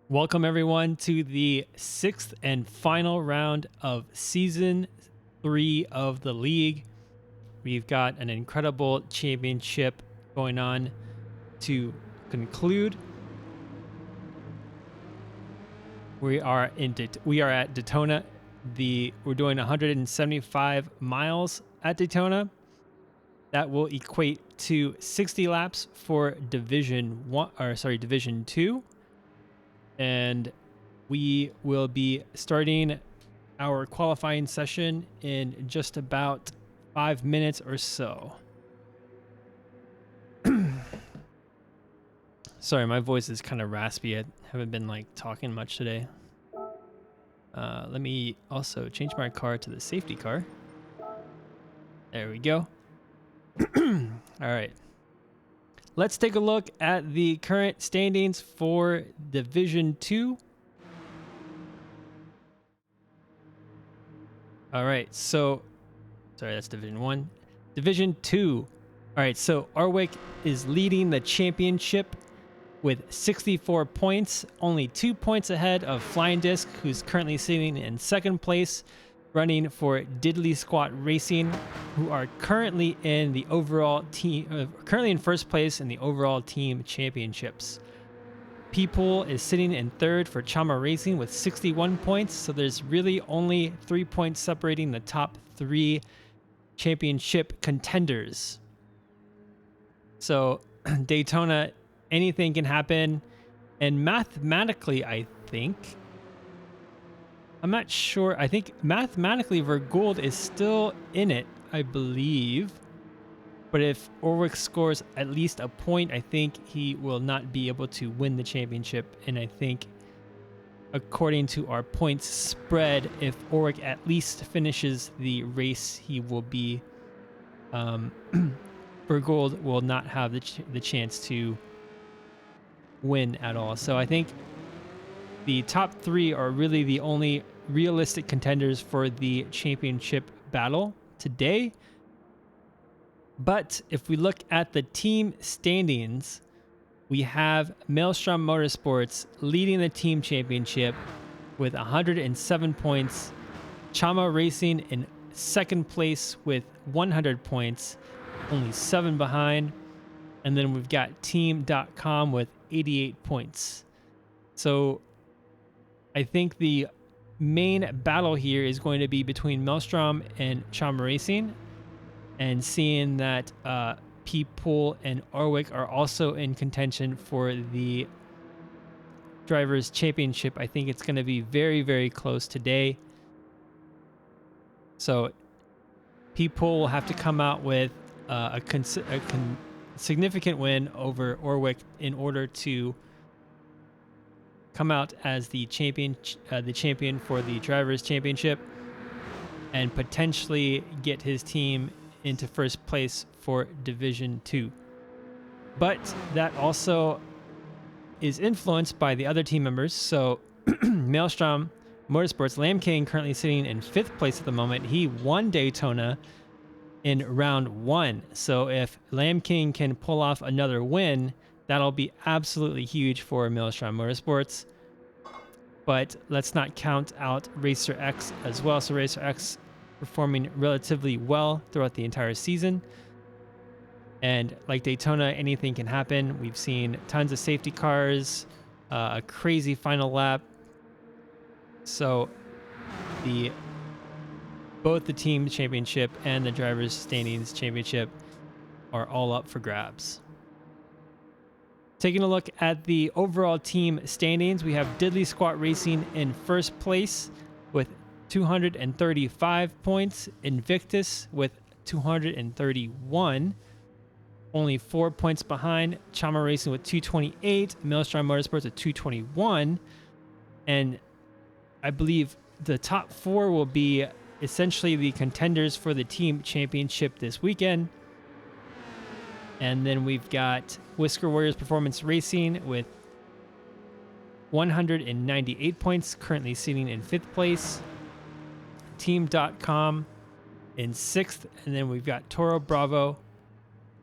Welcome, everyone, to the sixth and final round of season 3 of the league. We've got an incredible championship going on to conclude. We are at Daytona. We're doing 175 miles at Daytona. That will equate to 60 laps for Division 2. And we will be starting our qualifying session in just about 5 minutes or so. Sorry, my voice is kind of raspy. I haven't been talking much today. Let me also change my car to the safety car. There we go. All right. Let's take a look at the current standings for Division 2. All right, sorry, that's Division 1. Division 2. All right, so Arwick is leading the championship with 64 points, only 2 points ahead of Flying Disc, who's currently sitting in second place, running for Diddley Squat Racing, who are currently in the overall team, currently in first place in the overall team championships. P-Pool is sitting in third for Chama Racing with 61 points, so there's really only 3 points separating the top 3 championship contenders. So Daytona, anything can happen, and mathematically, I'm not sure. I think mathematically Vergold is still in it, I believe. But if Orwick scores at least a point, I think he will not be able to win the championship. And I think, according to our points spread, if Orwick at least finishes the race, he will be... Vergold will not have the chance to win at all. So I think the top 3 are really the only realistic contenders for the championship battle today. But if we look at the team standings, we have Maelstrom Motorsports leading the team championship with 107 points. Chama Racing in second place with 100 points, only 7 behind. And then we've got Team.com with 88 points. So I think the main battle here is going to be between Maelstrom and Chama Racing. And seeing that P-Pool and Arwick are also in contention for the Drivers' Championship, I think it's going to be very, very close today. So P-Pool will have to come out with a significant win over Arwick in order to come out as the champion for the Drivers' Championship and potentially get his team into first place for Division 2. But that also is influenced by the other team members. So Maelstrom Motorsports, Lamb King currently sitting in 5th place at the moment. He won Daytona in round 1. So if Lamb King can pull off another win, that'll be absolutely huge for Maelstrom Motorsports. But let's not count out Racer X as well. So Racer X performing relatively well throughout the entire season. And like Daytona, anything can happen. We've seen tons of safety cars, a crazy final lap. So both the team championship and the drivers standings championship are all up for grabs. Taking a look at the overall team standings, we have Diddley Squat Racing in first place with 235 points, Invictus with 231, only 4 points behind, Chama Racing with 228, Maelstrom Motorsports with 221, and I believe the top 4 will be essentially the contenders for the team championship this weekend. And then we've got Whisker Warriors Performance Racing with 198 points, currently sitting in 5th place. Team.com in 6th, and then we've got Toro Bravo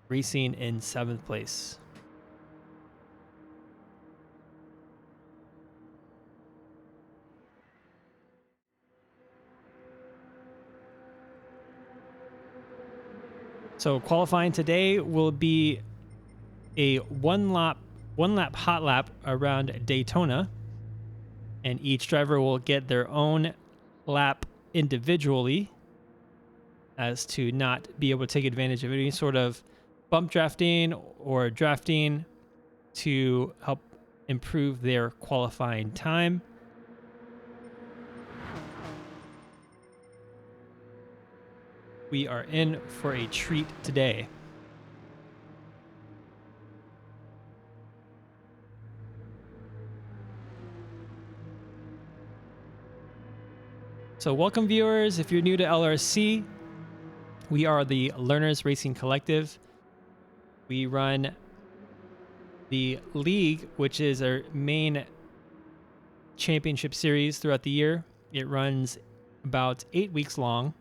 Racing in 7th place. So qualifying today will be a one lap hot lap around Daytona, and each driver will get their own lap individually, as to not be able to take advantage of any sort of bump drafting or drafting to help improve their qualifying time. We are in for a treat today. So welcome viewers, if you're new to LRC, we are the Learners Racing Collective. We run the league, which is our main championship series throughout the year. It runs about 8 weeks long.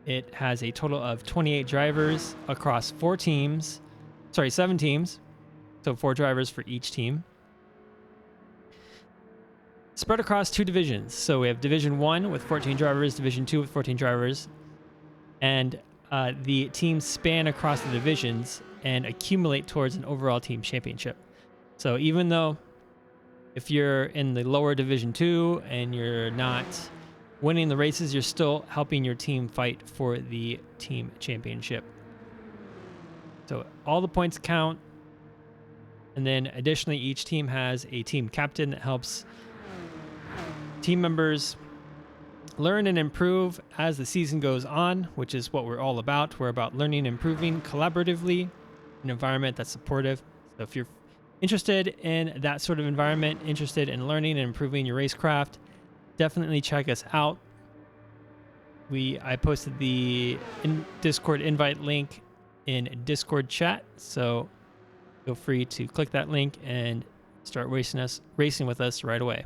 It has a total of 28 drivers across 7 teams. So 4 drivers for each team. Spread across 2 divisions. So we have Division 1 with 14 drivers, Division 2 with 14 drivers. And the teams span across the divisions and accumulate towards an overall team championship. So even though if you're in the lower Division 2 and you're not winning the races, you're still helping your team fight for the team championship. So all the points count. And then additionally, each team has a team captain that helps team members learn and improve as the season goes on, which is what we're all about. We're about learning and improving collaboratively, an environment that's supportive. So if you're interested in that sort of environment, interested in learning and improving your racecraft, definitely check us out. I posted the Discord invite link in Discord chat, so feel free to click that link and start racing with us right away.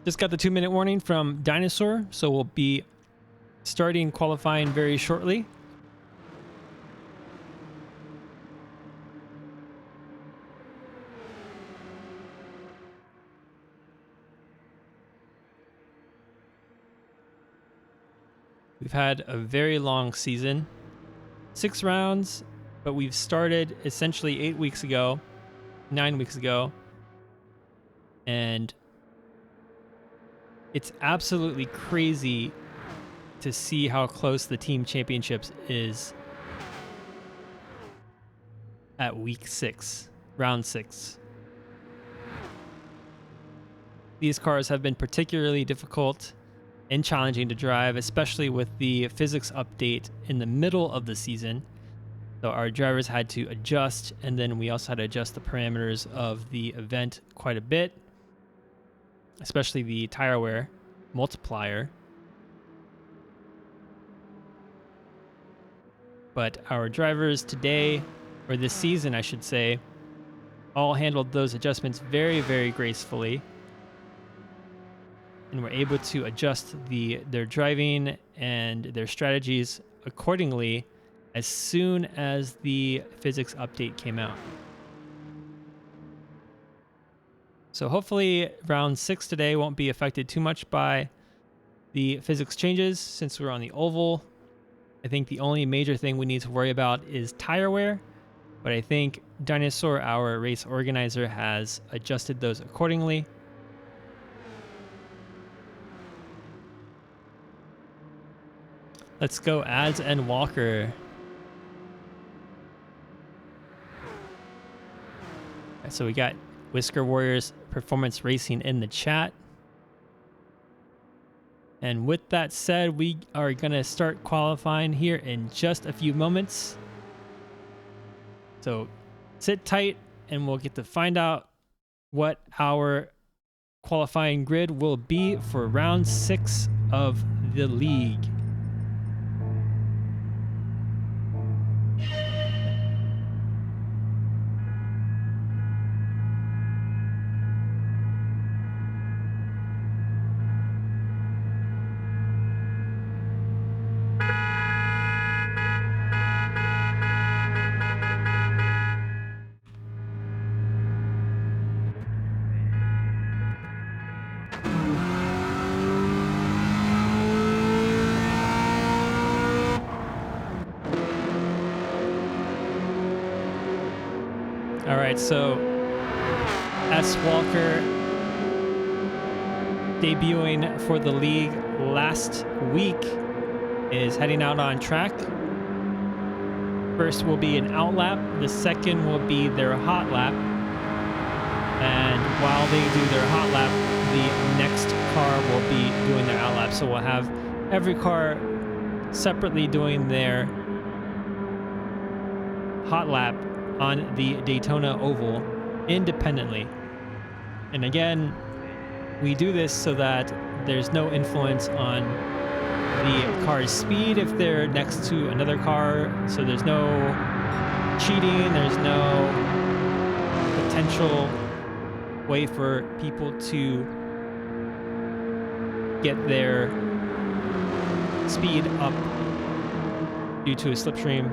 Just got the 2-minute warning from Dinosaur, so we'll be starting qualifying very shortly. We've had a very long season, 6 rounds, but we've started essentially 9 weeks ago, and it's absolutely crazy to see how close the team championships is at round 6. These cars have been particularly difficult and challenging to drive, especially with the physics update in the middle of the season. So our drivers had to adjust, and then we also had to adjust the parameters of the event quite a bit, especially the tire wear multiplier. But our drivers today, or this season I should say, all handled those adjustments very, very gracefully, and were able to adjust their driving and their strategies accordingly as soon as the physics update came out. So hopefully round 6 today won't be affected too much by the physics changes since we're on the oval. I think the only major thing we need to worry about is tire wear, but I think Dinosaur, our race organizer, has adjusted those accordingly. Let's go Ads and Walker. So we got Whisker Warriors Performance Racing in the chat. And with that said, we are going to start qualifying here in just a few moments. So sit tight and we'll get to find out what our qualifying grid will be for round 6 of the league. All right, so S. Walker debuting for the league last week is heading out on track. First will be an out lap. The second will be their hot lap. And while they do their hot lap, the next car will be doing their out lap. So we'll have every car separately doing their hot lap on the Daytona Oval independently. And again, we do this so that there's no influence on the car's speed if they're next to another car. So there's no cheating, there's no potential way for people to get their speed up due to a slipstream.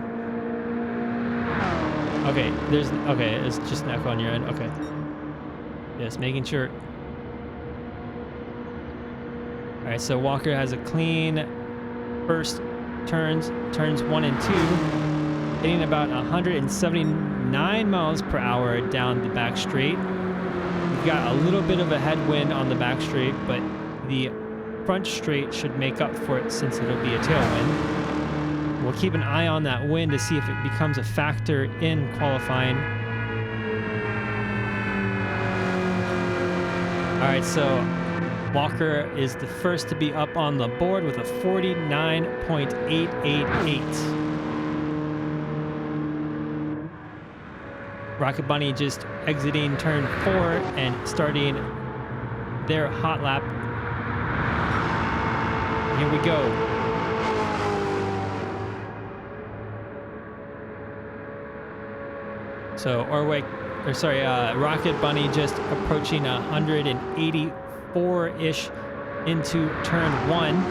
Okay, it's just an echo on your end. Okay. Yes, making sure. All right, so Walker has a clean first turns 1 and 2, hitting about 179 miles per hour down the back straight. We've got a little bit of a headwind on the back straight, but the front straight should make up for it since it'll be a tailwind. We'll keep an eye on that wind to see if it becomes a factor in qualifying. All right, so Walker is the first to be up on the board with a 49.888. Rocket Bunny just exiting turn 4 and starting their hot lap. Here we go. So Rocket Bunny just approaching 184-ish into turn 1.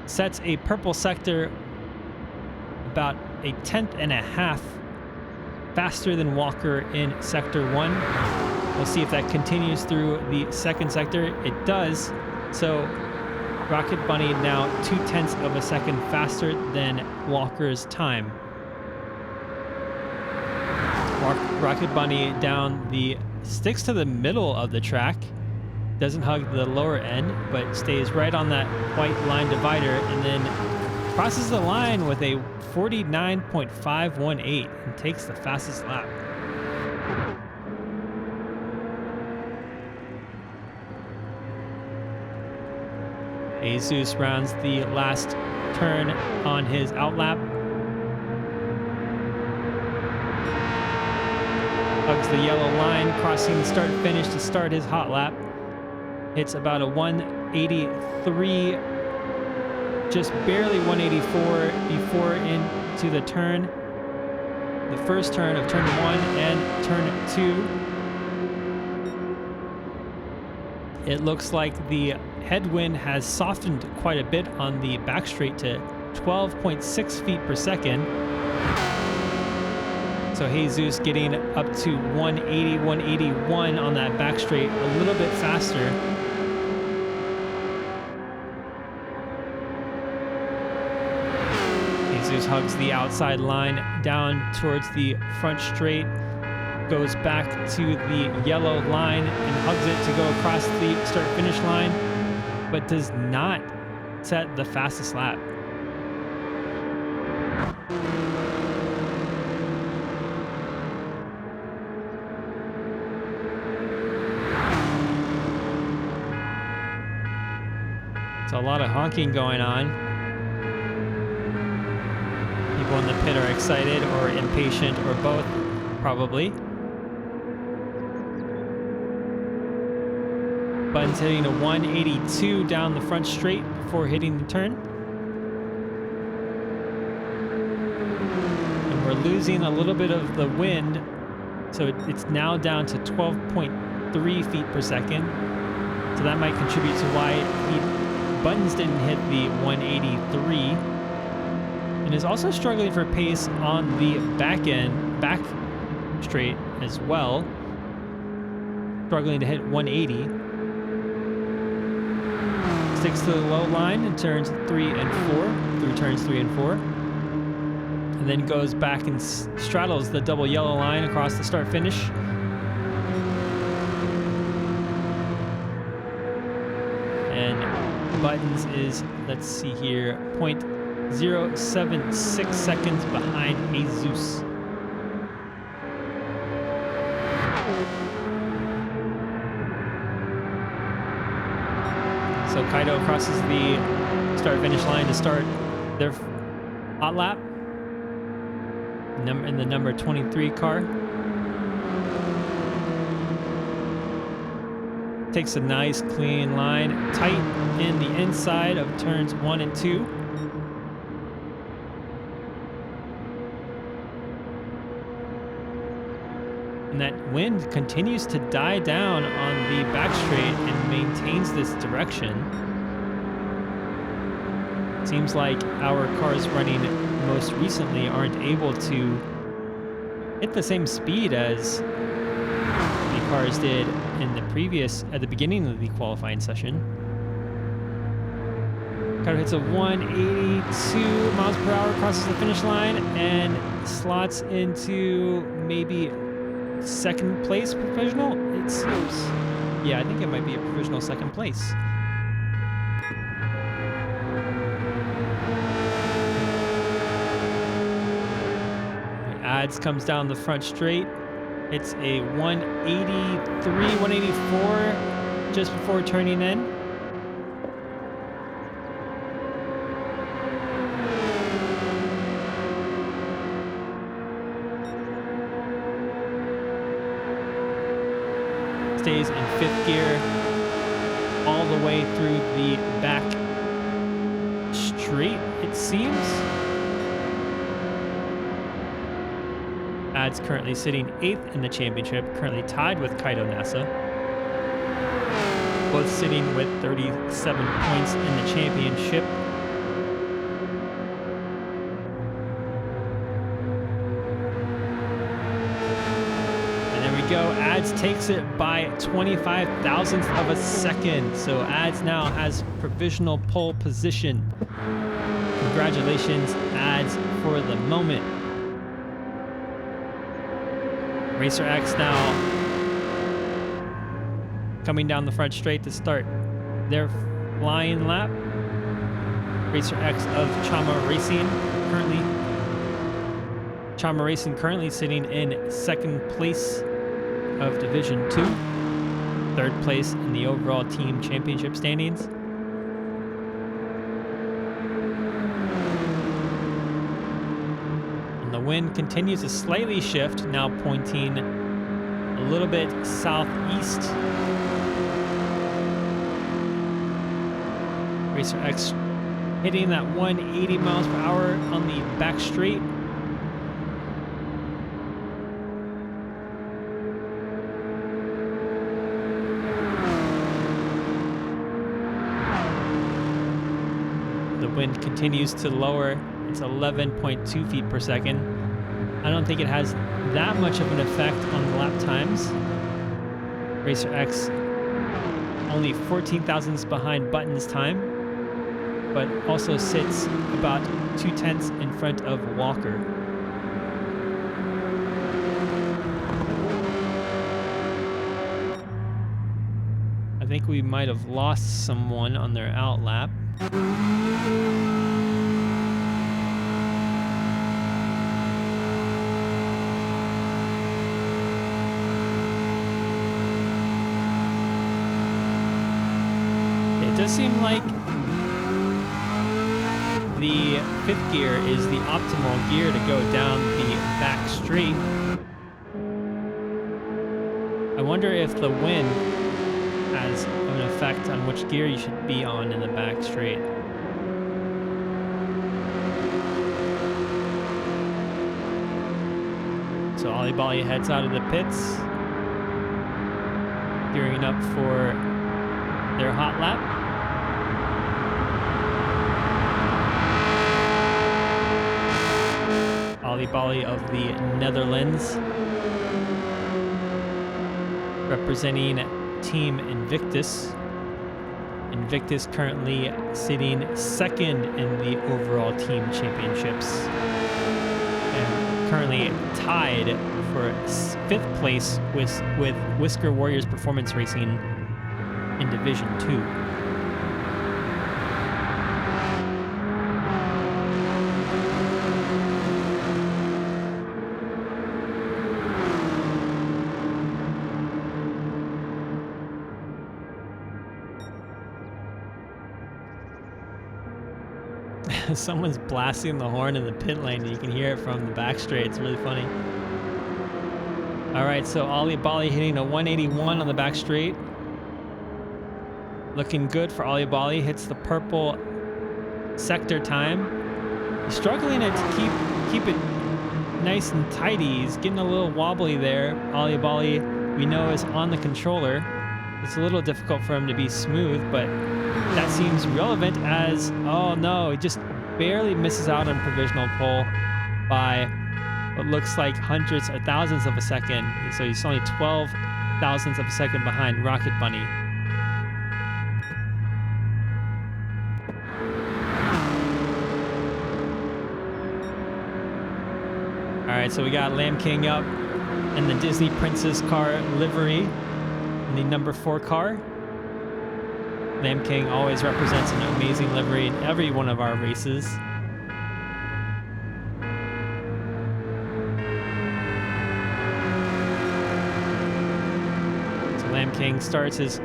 Sets a purple sector about a 1/10.5 faster than Walker in sector 1. We'll see if that continues through the second sector. It does. So Rocket Bunny now 0.2 of a second faster than Walker's time. Rocket Bunny sticks to the middle of the track, doesn't hug the lower end, but stays right on that white line divider, and then crosses the line with a 49.518 and takes the fastest lap. Jesus rounds the last turn on his out lap. Hugs the yellow line, crossing start finish to start his hot lap. Hits about a 183, just barely 184 before into the turn. The first turn of turn 1 and turn 2. It looks like the headwind has softened quite a bit on the back straight to 12.6 feet per second. So Jesus getting up to 180, 181 on that back straight, a little bit faster. Jesus hugs the outside line down towards the front straight, goes back to the yellow line and hugs it to go across the start-finish line, but does not set the fastest lap. So a lot of honking going on. People in the pit are excited or impatient or both, probably. Button's hitting a 182 down the front straight before hitting the turn. And we're losing a little bit of the wind, so it's now down to 12.3 feet per second. So that might contribute to why Buttons didn't hit the 183. And is also struggling for pace on the back straight as well. Struggling to hit 180. Sticks to the low line in turns 3 and 4, through turns 3 and 4. and then goes back and straddles the double yellow line across the start finish. And Buttons is, let's see here, 0.076 seconds behind Jesus. So Kaido crosses the start-finish line to start their hot lap in the number 23 car. Takes a nice clean line, tight in the inside of turns 1 and 2. And that wind continues to die down on the back straight and maintains this direction. Seems like our cars running most recently aren't able to hit the same speed as the cars did in the at the beginning of the qualifying session. Kaido hits a 182 miles per hour, crosses the finish line, and slots into maybe second place provisional, it seems. Yeah, I think it might be a provisional second place. Ads comes down the front straight. It's a 183, 184 just before turning in. Stays in 5th gear all the way through the back straight, it seems. Ads currently sitting 8th in the championship, currently tied with Kaido NASA. Both sitting with 37 points in the championship. Go. Ads takes it by 25 thousandths of a second. So Ads now has provisional pole position. Congratulations, Ads, for the moment. Racer X now coming down the front straight to start their flying lap. Racer X of Chama Racing currently sitting in 2nd place of Division 2, 3rd place in the overall team championship standings. And the wind continues to slightly shift, now pointing a little bit southeast. Racer X hitting that 180 miles per hour on the back straight. Wind continues to lower. It's 11.2 feet per second. I don't think it has that much of an effect on the lap times. Racer X only 14 thousandths behind Buttons time, but also sits about 2/10 in front of Walker. I think we might have lost someone on their out lap. It does seem like the 5th gear is the optimal gear to go down the back straight. I wonder if the wind has an effect on which gear you should be on in the back straight. So Ollie heads out of the pits, gearing up for their hot lap. Ollie of the Netherlands, representing Team Invictus. Invictus currently sitting 2nd in the overall team championships. currently tied for 5th place with Whisker Warriors Performance Racing in Division 2. Someone's blasting the horn in the pit lane, and you can hear it from the back straight. It's really funny. All right, so Ali Bali hitting a 181 on the back straight. Looking good for Ali Bali. Hits the purple sector time. He's struggling to keep it nice and tidy. He's getting a little wobbly there. Ali Bali, we know, is on the controller. It's a little difficult for him to be smooth, but that seems relevant as, oh no, he just barely misses out on provisional pole by what looks like hundreds or thousands of a second. So he's only 12 thousandths of a second behind Rocket Bunny. All right, so we got Lamb King up in the Disney Princess car livery in the number 4 car. Lamb King always represents an amazing livery in every one of our races. So Lamb King starts his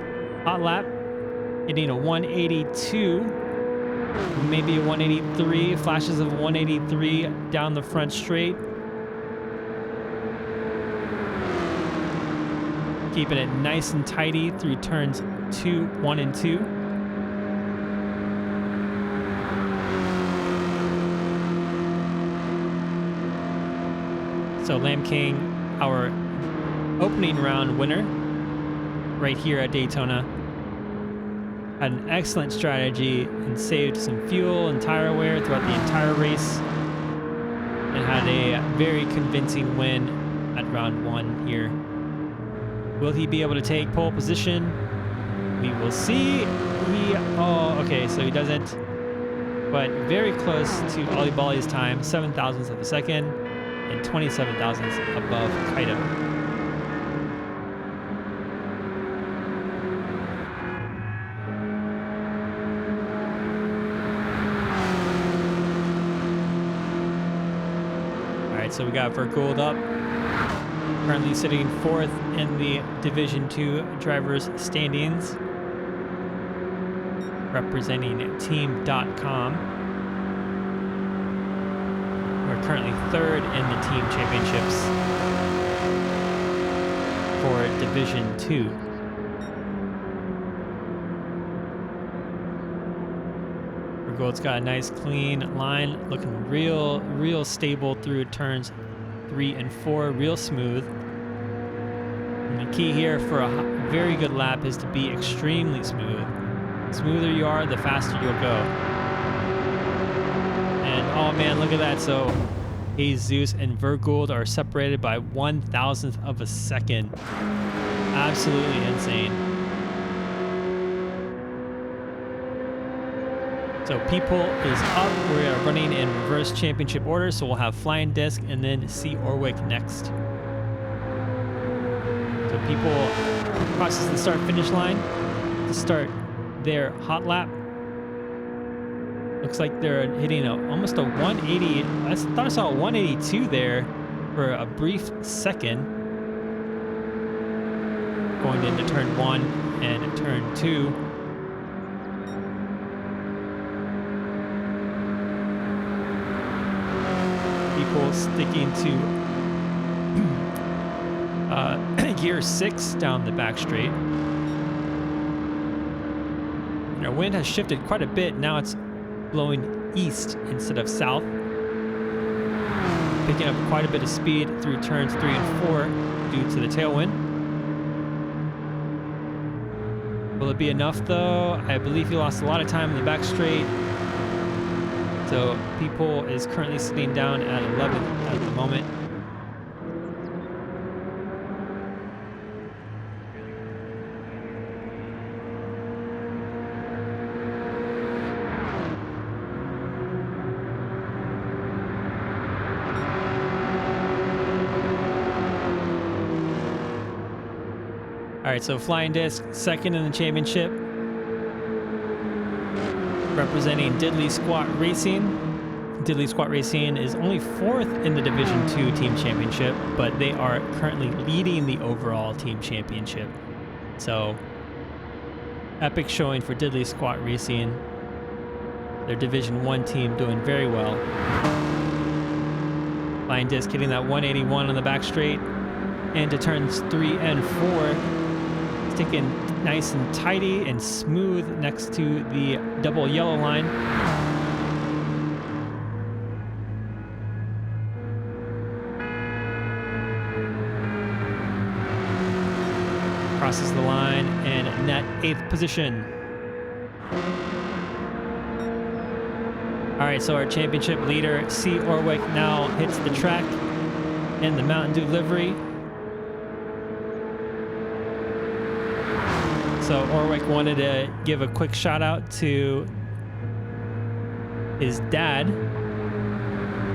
hot lap, hitting a 182, maybe a 183, flashes of 183 down the front straight. Keeping it nice and tidy through turns 1 and 2. So Lamb King, our opening round winner right here at Daytona, had an excellent strategy and saved some fuel and tire wear throughout the entire race, and had a very convincing win at round 1 here. Will he be able to take pole position? We will see. Okay, so he doesn't, but very close to Ali Bali's time, 7 thousandths of a second and 27 thousandths above Kaito. All right, so we got Vergold up, currently sitting 4th in the Division 2 drivers standings, representing Team.com. We're currently 3rd in the team championships for Division 2. Vergold's got a nice clean line, looking real stable through turns 3 and 4, real smooth. And the key here for a very good lap is to be extremely smooth. The smoother you are, the faster you'll go. And oh man, look at that. So Jesus and Vergold are separated by 1,000th of a second. Absolutely insane. So People is up. We are running in reverse championship order, so we'll have Flying Disc and then C. Orwick next. So People crosses the start-finish line to start their hot lap. Looks like they're hitting almost a 180. I thought I saw a 182 there for a brief second. Going into turn 1 and turn 2. People sticking to gear 6 down the back straight. And our wind has shifted quite a bit. Now it's blowing east instead of south. Picking up quite a bit of speed through turns 3 and 4 due to the tailwind. Will it be enough though? I believe he lost a lot of time in the back straight. So People is currently sitting down at 11th at the moment. All right, so Flying Disc, second in the championship, representing Diddley Squat Racing. Diddley Squat Racing is only fourth in the Division 2 team championship, but they are currently leading the overall team championship. So, epic showing for Diddley Squat Racing. Their Division 1 team doing very well. Flying Disc hitting that 181 on the back straight into turns 3 and 4. Sticking nice and tidy and smooth next to the double yellow line. Crosses the line and net 8th position. All right, so our championship leader, C. Orwick, now hits the track in the Mountain Dew livery. So Orwick wanted to give a quick shout out to his dad.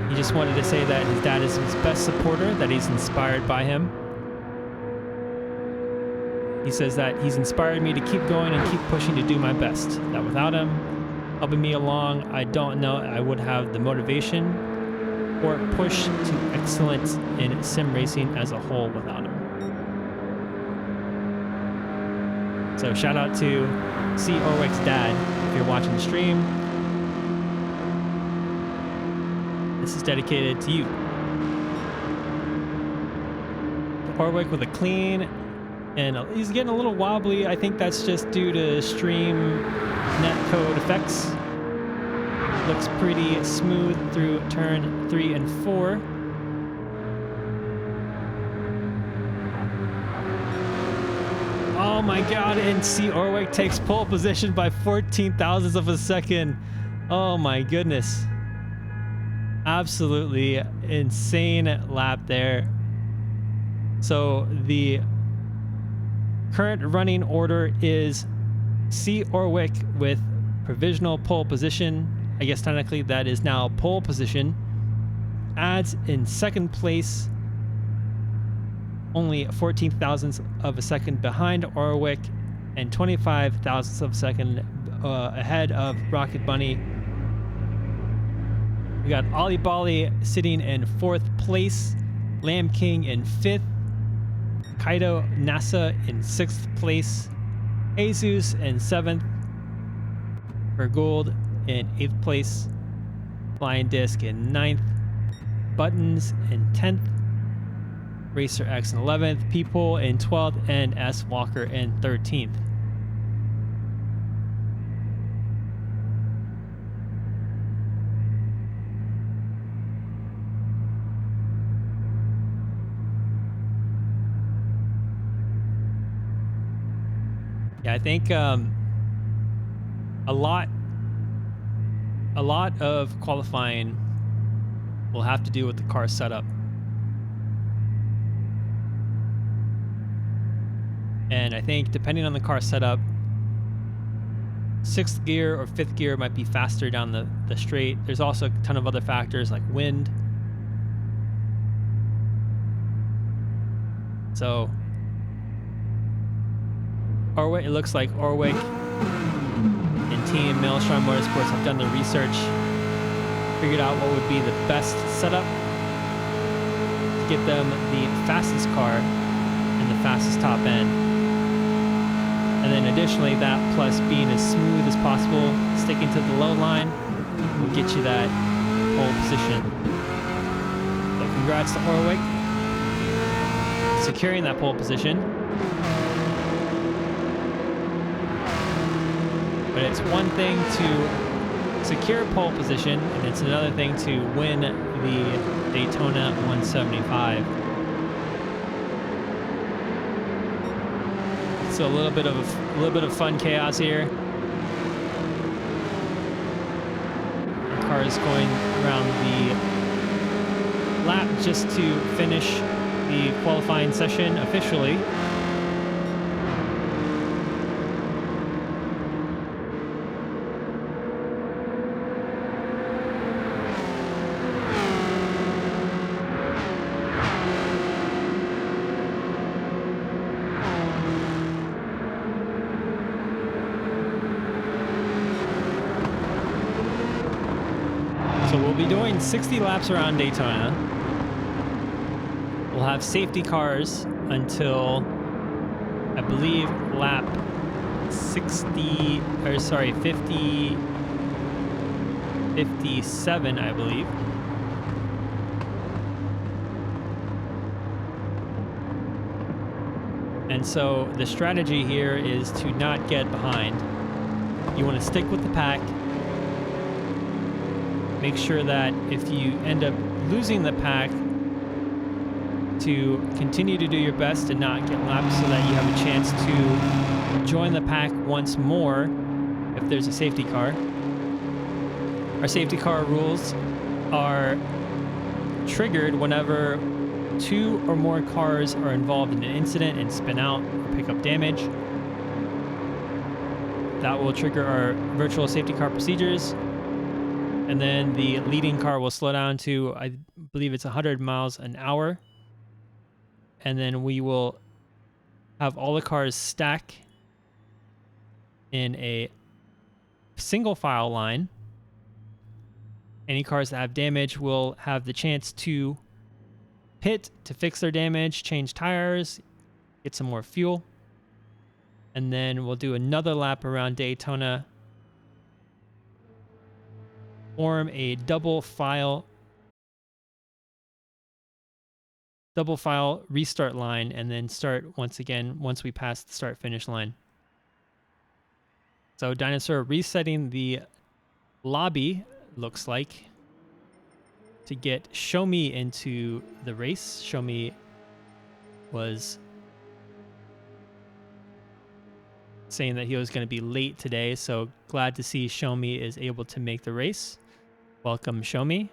He just wanted to say that his dad is his best supporter, that he's inspired by him. He says that he's inspired me to keep going and keep pushing to do my best. That without him helping me along, I don't know I would have the motivation or push to excellence in sim racing as a whole without him. So shout out to C. Orwick's dad if you're watching the stream. This is dedicated to you. Orwick with a clean, and he's getting a little wobbly. I think that's just due to stream netcode effects. Looks pretty smooth through turn 3 and 4. Oh my god, and C. Orwick takes pole position by 14 thousandths of a second. Oh my goodness. Absolutely insane lap there. So the current running order is C. Orwick with provisional pole position. I guess technically that is now pole position. Adds in second place, only 14 thousandths of a second behind Orwick and 25 thousandths of a second ahead of Rocket Bunny. We got Ollie Bolly sitting in 4th place, Lamb King in 5th, Kaido NASA in 6th place, Jesus in 7th, Gold in 8th place, Flying Disc in 9th, Buttons in 10th, Racer X in 11th, People in 12th, and S. Walker in 13th. Yeah, I think a lot of qualifying will have to do with the car setup. And I think depending on the car setup, 6th gear or 5th gear might be faster down the straight. There's also a ton of other factors like wind. So Orwick, it looks like Orwick and Team Maelstrom Motorsports have done the research, figured out what would be the best setup to get them the fastest car and the fastest top end. And then additionally, that plus being as smooth as possible, sticking to the low line, will get you that pole position. So congrats to Orwick, securing that pole position. But it's one thing to secure pole position, and it's another thing to win the Daytona 175. So a little bit of fun chaos here. The car is going around the lap just to finish the qualifying session officially. So we'll be doing 60 laps around Daytona. We'll have safety cars until, I believe, lap 57, I believe. And so the strategy here is to not get behind. You want to stick with the pack. Make sure that if you end up losing the pack, to continue to do your best to not get lapped so that you have a chance to join the pack once more if there's a safety car. Our safety car rules are triggered whenever 2 or more cars are involved in an incident and spin out or pick up damage. That will trigger our virtual safety car procedures. And then the leading car will slow down to, I believe it's 100 miles an hour. And then we will have all the cars stack in a single file line. Any cars that have damage will have the chance to pit to fix their damage, change tires, get some more fuel. And then we'll do another lap around Daytona, form a double file restart line, and then start once again once we pass the start finish line. So Dinosaur resetting the lobby, looks like, to get Show Me into the race. Show Me was saying that he was going to be late today, so glad to see Show Me is able to make the race. Welcome, Show Me.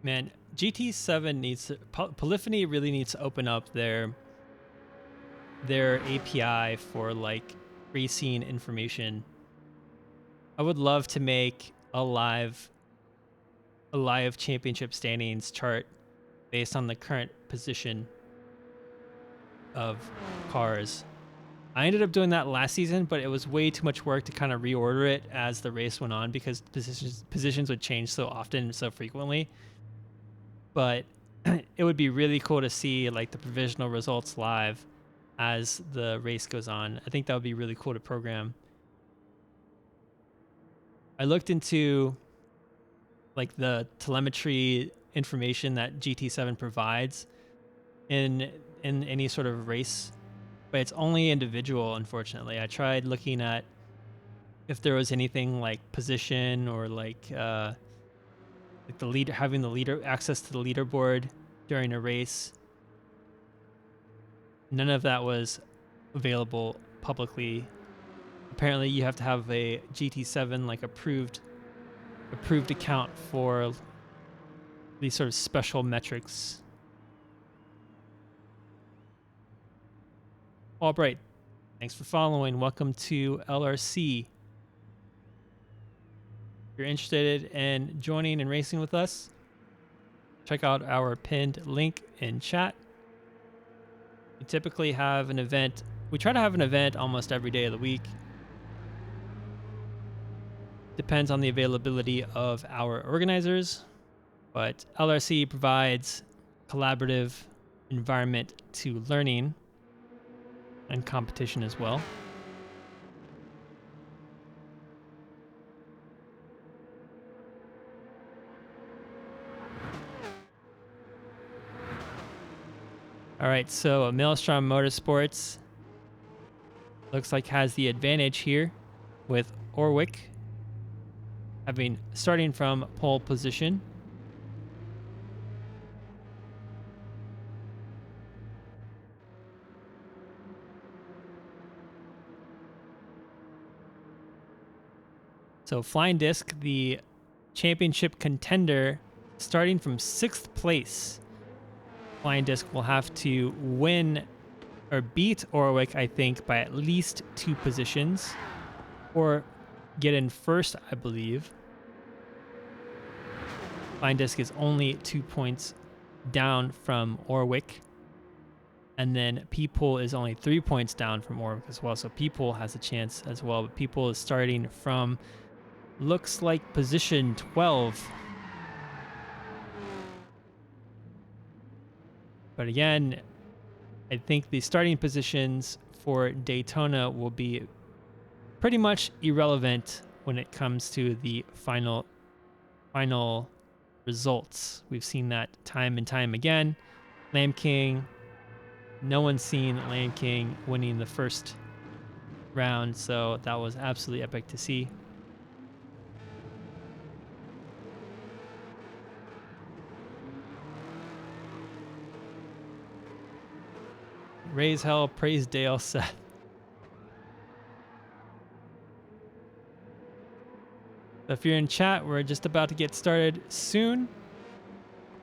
Man, GT7 needs to, Polyphony really needs to open up their API for like racing information. I would love to make a live championship standings chart based on the current position of cars. I ended up doing that last season, but it was way too much work to kind of reorder it as the race went on because positions would change so often and so frequently. But it would be really cool to see like the provisional results live as the race goes on. I think that would be really cool to program. I looked into like the telemetry information that GT7 provides in any sort of race, but it's only individual, unfortunately. I tried looking at if there was anything like position or like the leader, having the leader access to the leaderboard during a race. None of that was available publicly. Apparently you have to have a GT7 like approved account for these sort of special metrics. Albright, thanks for following. Welcome to LRC. If you're interested in joining and racing with us, check out our pinned link in chat. We typically have an event. We try to have an event almost every day of the week. Depends on the availability of our organizers, but LRC provides collaborative environment to learning and competition as well. All right, so Maelstrom Motorsports looks like has the advantage here with Orwick starting from pole position. So Flying Disc, the championship contender, starting from 6th place. Flying Disc will have to win or beat Orwick, I think, by at least 2 positions, or get in first, I believe. Flying Disc is only 2 points down from Orwick, and then P-Pool is only 3 points down from Orwick as well, so P-Pool has a chance as well, but P-Pool is starting from, looks like, position 12. But again, I think the starting positions for Daytona will be pretty much irrelevant when it comes to the final results. We've seen that time and time again. Lamb King, no one's seen Lamb King winning the first round, so that was absolutely epic to see. Raise hell, praise Dale, Seth. If you're in chat, we're just about to get started soon.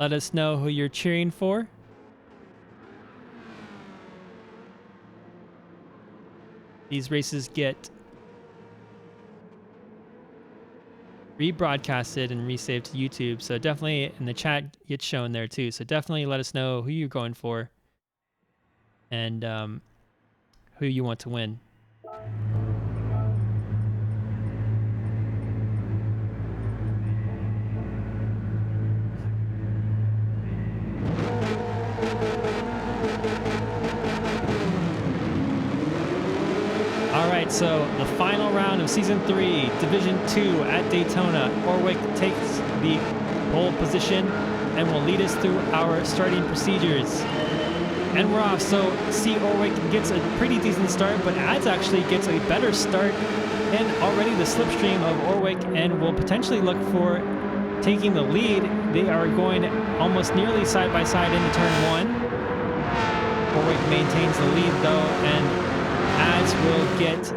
Let us know who you're cheering for. These races get rebroadcasted and resaved to YouTube, so definitely in the chat gets shown there too. So definitely let us know who you're going for and who you want to win. All right, so the final round of Season 3, Division 2 at Daytona. Orwick takes the pole position and will lead us through our starting procedures. And we're off, so see Orwick gets a pretty decent start, but Ads actually gets a better start, and already the slipstream of Orwick, and will potentially look for taking the lead. They are going almost nearly side by side into turn 1. Orwick maintains the lead though, and Ads will get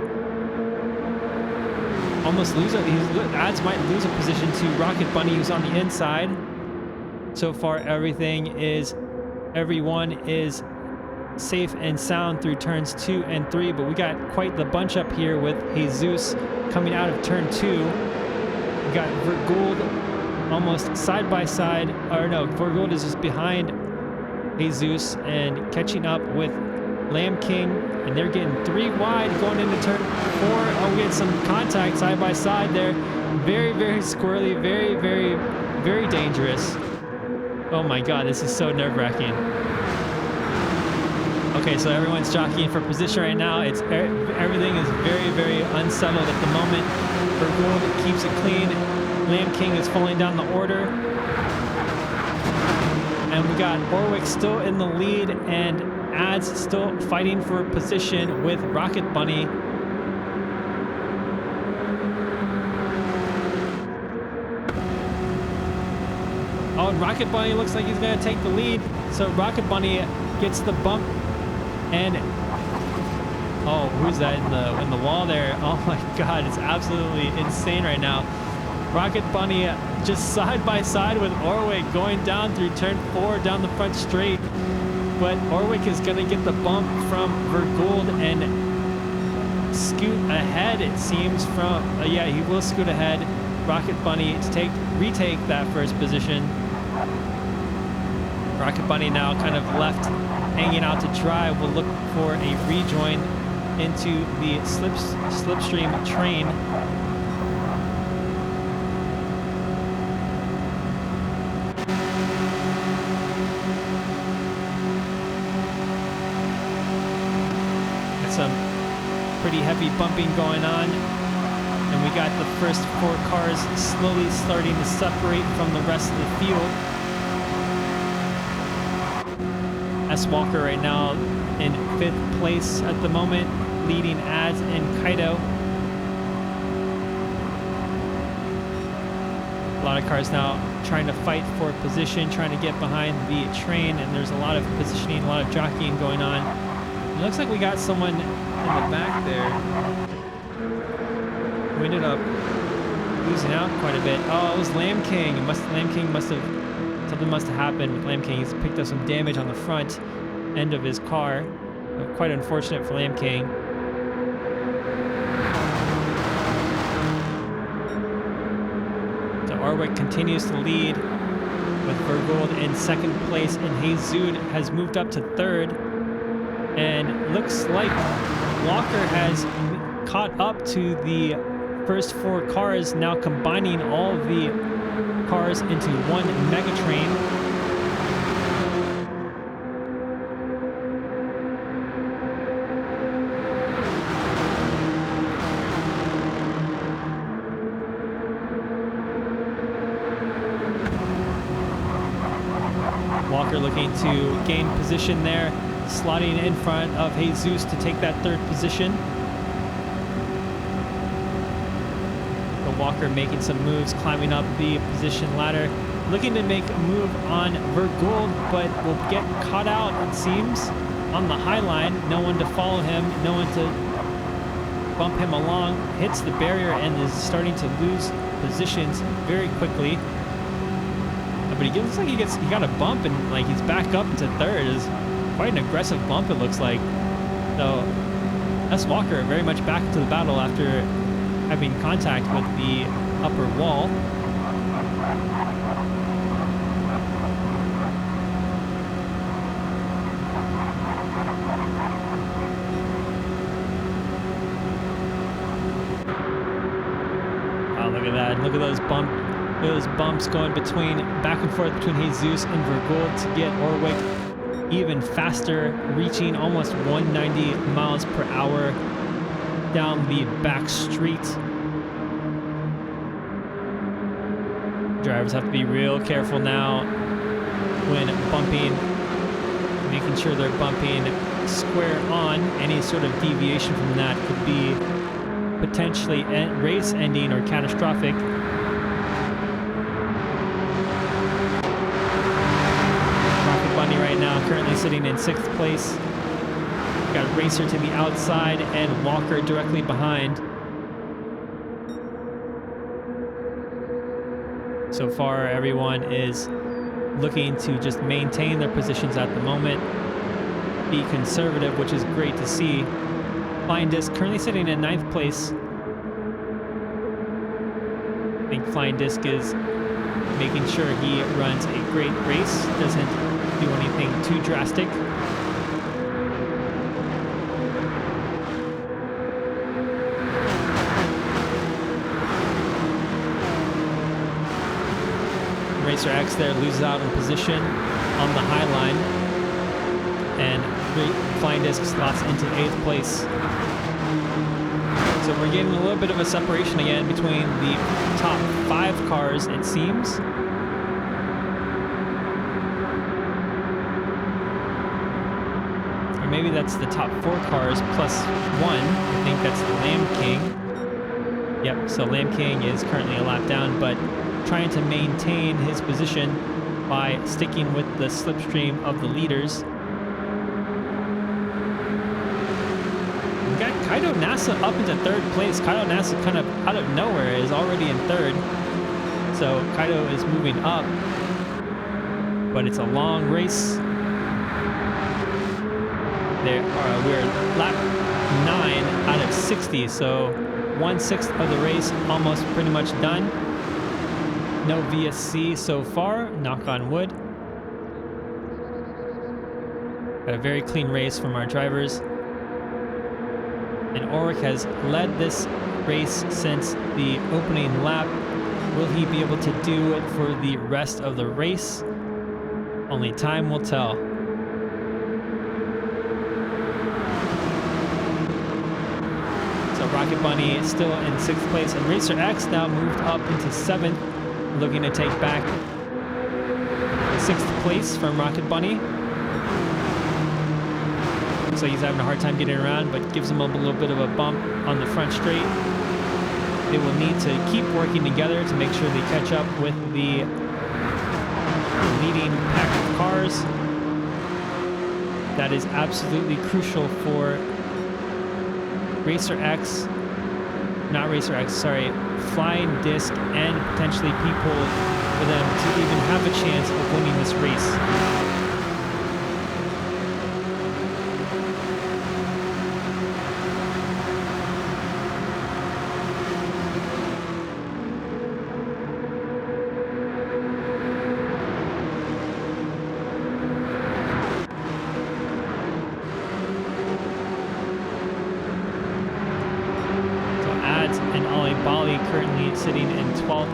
Ads might lose a position to Rocket Bunny, who's on the inside. So far, everyone is safe and sound through turns 2 and 3, but we got quite the bunch up here with Jesus coming out of turn 2. We got Vergould almost side by side, or no, Vergould is just behind Jesus and catching up with Lamb King, and they're getting 3 wide going into turn 4. Oh, we get some contact side by side there. Very, very squirrely, very, very, very dangerous. Oh my God, this is so nerve-wracking. Okay, so everyone's jockeying for position right now. Everything is very, very unsettled at the moment. Vergould keeps it clean. Lamb King is falling down the order. And we got Orwick still in the lead, and Ads still fighting for position with Rocket Bunny. Oh, and Rocket Bunny looks like he's going to take the lead. So Rocket Bunny gets the bump, and oh, who's that in the wall there? Oh my God, it's absolutely insane right now. Rocket Bunny just side by side with Orwick going down through turn 4 down the front straight. But Orwick is going to get the bump from Vergould and scoot ahead, it seems, from... yeah, he will scoot ahead. Rocket Bunny to retake that first position. Rocket Bunny now kind of left hanging out to dry. Will look for a rejoin into the slipstream train. Some pretty heavy bumping going on, and we got the first 4 cars slowly starting to separate from the rest of the field S. Walker right now in 5th place at the moment, leading Az and Kaido. A lot of cars now trying to fight for position, trying to get behind the train, and there's a lot of positioning, a lot of jockeying going on. It looks like we got someone in the back there who ended up losing out quite a bit. Oh, it was Lamb King. Something must have happened with Lamb King. He's picked up some damage on the front end of his car. Quite unfortunate for Lamb King. So Orwick continues to lead with Vergold in 2nd place, and Jesus has moved up to 3rd. And looks like Walker has caught up to the first 4 cars, now combining all of the cars into one mega train. Walker looking to gain position there, slotting in front of Jesus to take that 3rd position. Walker making some moves, climbing up the position ladder, looking to make a move on Vergold, but will get caught out, it seems, on the high line. No one to follow him, no one to bump him along. Hits the barrier and is starting to lose positions very quickly. But he looks like he got a bump, and like he's back up into 3rd. Is quite an aggressive bump, it looks like. So S. Walker very much back to the battle after having contact with the upper wall. Oh, look at that. Look at those bumps going back and forth between Jesus and Vergold to get Orwick even faster, reaching almost 190 miles per hour down the back street. Drivers have to be real careful now when bumping, making sure they're bumping square on. Any sort of deviation from that could be potentially race ending or catastrophic. Rocket Bunny right now currently sitting in 6th place. Got Racer to the outside and Walker directly behind. So far, everyone is looking to just maintain their positions at the moment, be conservative, which is great to see. Flying Disc currently sitting in 9th place. I think Flying Disc is making sure he runs a great race, doesn't do anything too drastic. Racer X there loses out in position on the high line, and Flying Disc slots into 8th place. So we're getting a little bit of a separation again between the top 5 cars, it seems. Or maybe that's the top 4 cars plus 1. I think that's the Lamb King. Yep, so Lamb King is currently a lap down, but trying to maintain his position by sticking with the slipstream of the leaders. We got Kaido NASA up into 3rd place. Kaido NASA kind of out of nowhere is already in 3rd. So Kaido is moving up, but it's a long race. We're lap 9 out of 60, so 1/6 of the race almost pretty much done. No VSC so far, knock on wood. Got a very clean race from our drivers. And Orwick has led this race since the opening lap. Will he be able to do it for the rest of the race? Only time will tell. So Rocket Bunny is still in 6th place, and Racer X now moved up into 7th. Looking to take back 6th place from Rocket Bunny. looks like he's having a hard time getting around, but gives him a little bit of a bump on the front straight. They will need to keep working together to make sure they catch up with the leading pack of cars. That is absolutely crucial for Flying Disc and potentially people for them to even have a chance of winning this race. Currently sitting in 12th.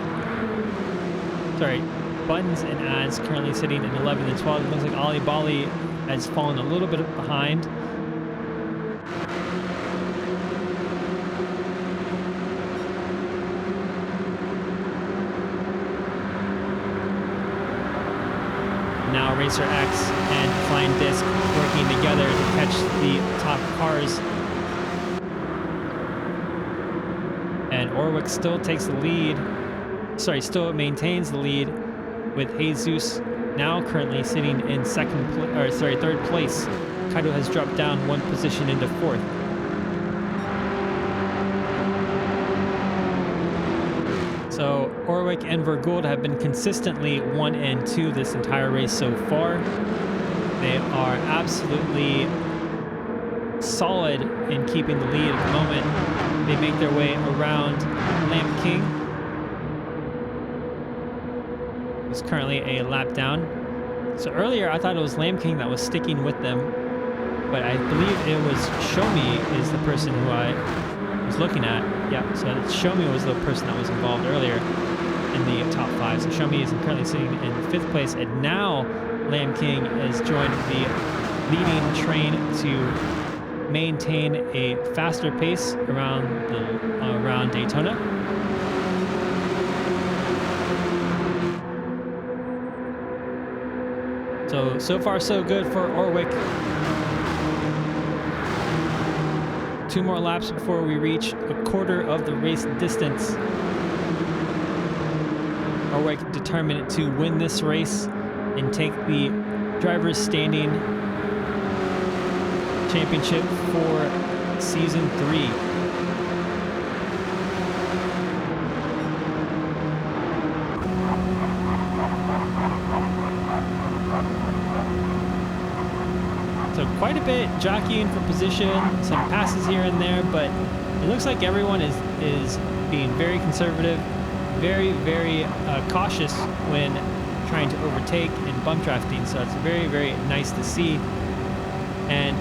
Sorry, Buttons and Ads currently sitting in 11th and 12th. It looks like Ali Bali has fallen a little bit behind. Now Racer X and Flying Disc working together to catch the top cars. And Orwick still takes the lead. Still maintains the lead with Jesus now currently sitting in third place. Kaido has dropped down one position into fourth. So Orwick and Vergould have been consistently 1 and 2 this entire race so far. They are absolutely solid in keeping the lead at the moment. They make their way around Lamb King, who's currently a lap down. So earlier I thought it was Lamb King that was sticking with them, but I believe it was Show Me is the person who I was looking at. Yeah, so Show Me was the person that was involved earlier in the top 5. So Show Me is currently sitting in 5th place, and now Lamb King has joined the leading train to maintain a faster pace around Daytona. So far so good for Orwick. 2 more laps before we reach a quarter of the race distance. Orwick determined to win this race and take the driver's standing championship for season 3. So quite a bit jockeying for position, some passes here and there, but it looks like everyone is being very conservative, very cautious when trying to overtake and bump drafting. So it's very nice to see. And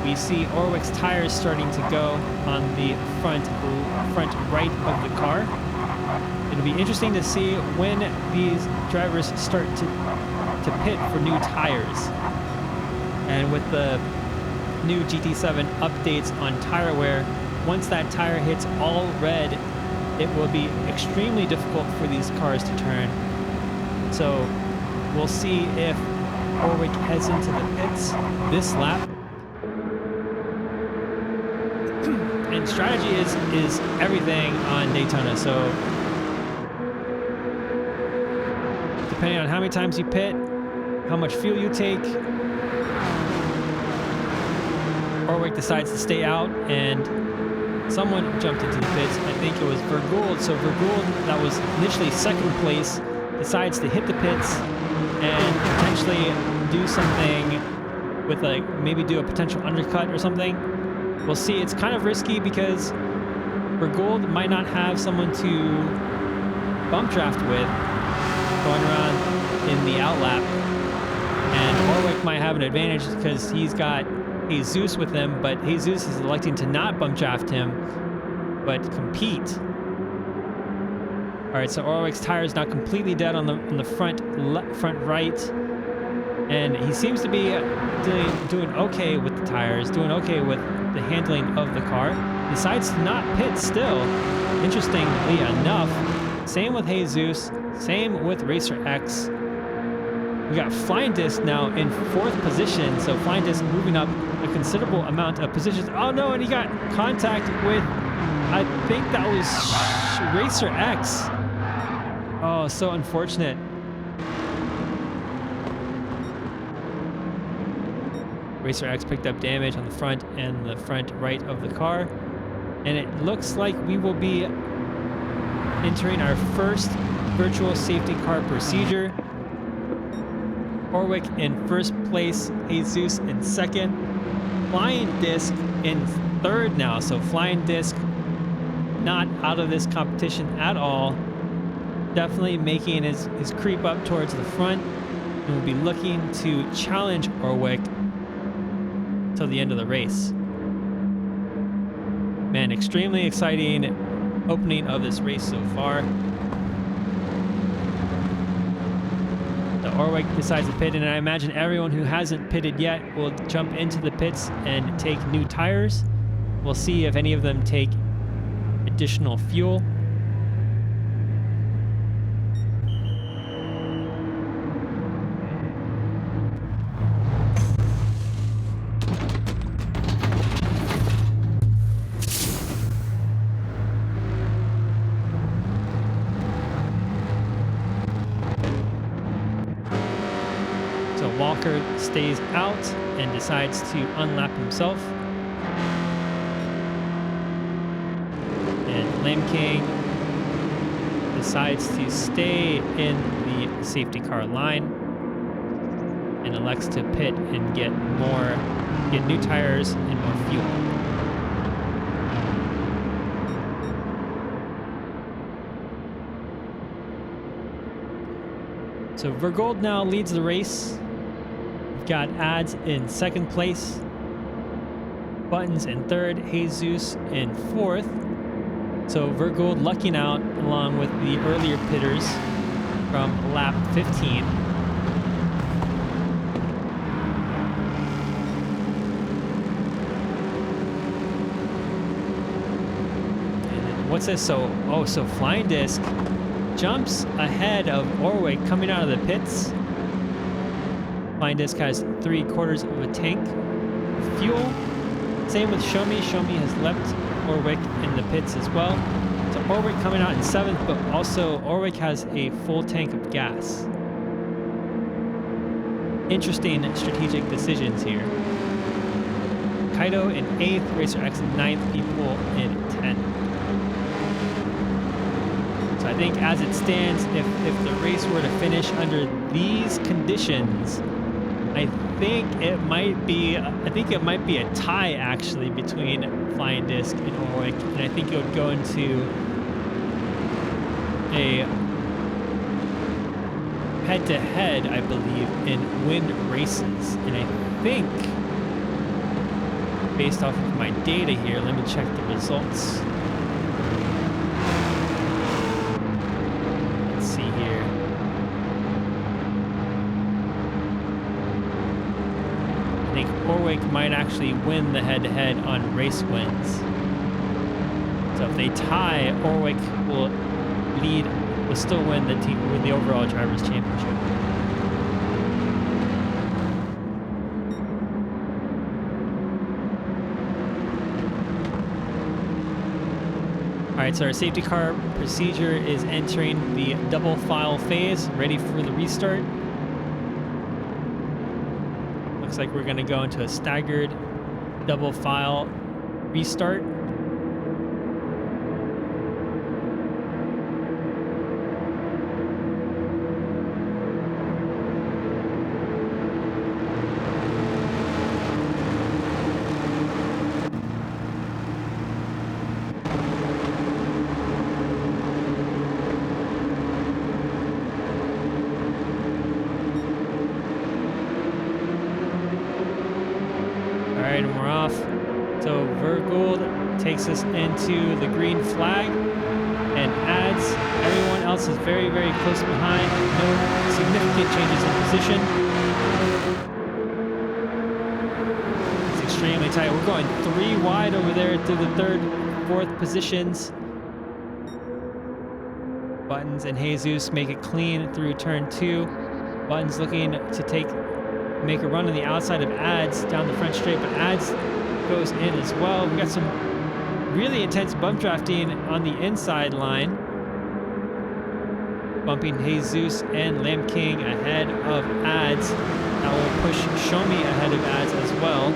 we see Orwick's tires starting to go on the front right of the car. It'll be interesting to see when these drivers start to pit for new tires. And with the new GT7 updates on tire wear, once that tire hits all red, it will be extremely difficult for these cars to turn. So we'll see if Orwick heads into the pits this lap. And strategy is everything on Daytona. So depending on how many times you pit, how much fuel you take, Orwick decides to stay out, and someone jumped into the pits. I think it was Vergould. So Vergould, that was initially 2nd place, decides to hit the pits and potentially do something with, like, maybe do a potential undercut or something. We'll see. It's kind of risky because Vergould might not have someone to bump draft with going around in the outlap, and Orwick might have an advantage because he's got Jesus with him, but Jesus is electing to not bump draft him, but compete. All right, so Orwick's tire is now completely dead on the front right, and he seems to be doing okay with the tires, doing okay with the handling of the car. Decides to not pit still, interestingly enough. Same with Jesus, same with Racer X. We got Flying Disc now in 4th position. So Flying Disc moving up a considerable amount of positions. Oh no, and he got contact with, I think that was Racer X. Oh, so unfortunate. Racer X picked up damage on the front and the front right of the car. And it looks like we will be entering our first virtual safety car procedure. Orwick in 1st place, Jesus in 2nd. Flying Disc in 3rd now. So Flying Disc not out of this competition at all. Definitely making his creep up towards the front. And will be looking to challenge Orwick till the end of the race. Man, extremely exciting opening of this race so far. The Orwick decides to pit, and I imagine everyone who hasn't pitted yet will jump into the pits and take new tires. We'll see if any of them take additional fuel. Walker stays out and decides to unlap himself. And Lamb King decides to stay in the safety car line and elects to pit and get new tires and more fuel. So Vergold now leads the race. Got Ads in 2nd place, Buttons in 3rd, Jesus in 4th. So Vergold lucking out along with the earlier pitters from lap 15. And then what's this? So Flying Disc jumps ahead of Orwick coming out of the pits. Flying Disc has 3/4 of a tank of fuel. Same with Show Me. Show Me has left Orwick in the pits as well. So Orwick coming out in 7th, but also Orwick has a full tank of gas. Interesting strategic decisions here. Kaido in 8th, Racer X in 9th, People in 10th. So I think as it stands, if the race were to finish under these conditions, I think it might be a tie actually between Flying Disc and Orwick, and I think it would go into a head-to-head, I believe, in win races. And I think, based off of my data here, let me check the results. Let's see here. I think Orwick might actually win the head-to-head on race wins. So if they tie, Orwick will still win the overall drivers' championship. All right, so our safety car procedure is entering the double file phase, ready for the restart. Looks like we're going to go into a staggered double file restart. And we're off. So Vergold takes us into the green flag and adds. Everyone else is very, very close behind. No significant changes in position. It's extremely tight. We're going 3 wide over there through the 3rd, 4th positions. Buttons and Jesus make it clean through turn 2. Button's looking to make a run on the outside of Ads down the front straight, but Ads goes in as well. We got some really intense bump drafting on the inside line, bumping Jesus and Lamb King ahead of Ads. That will push Show Me ahead of Ads as well.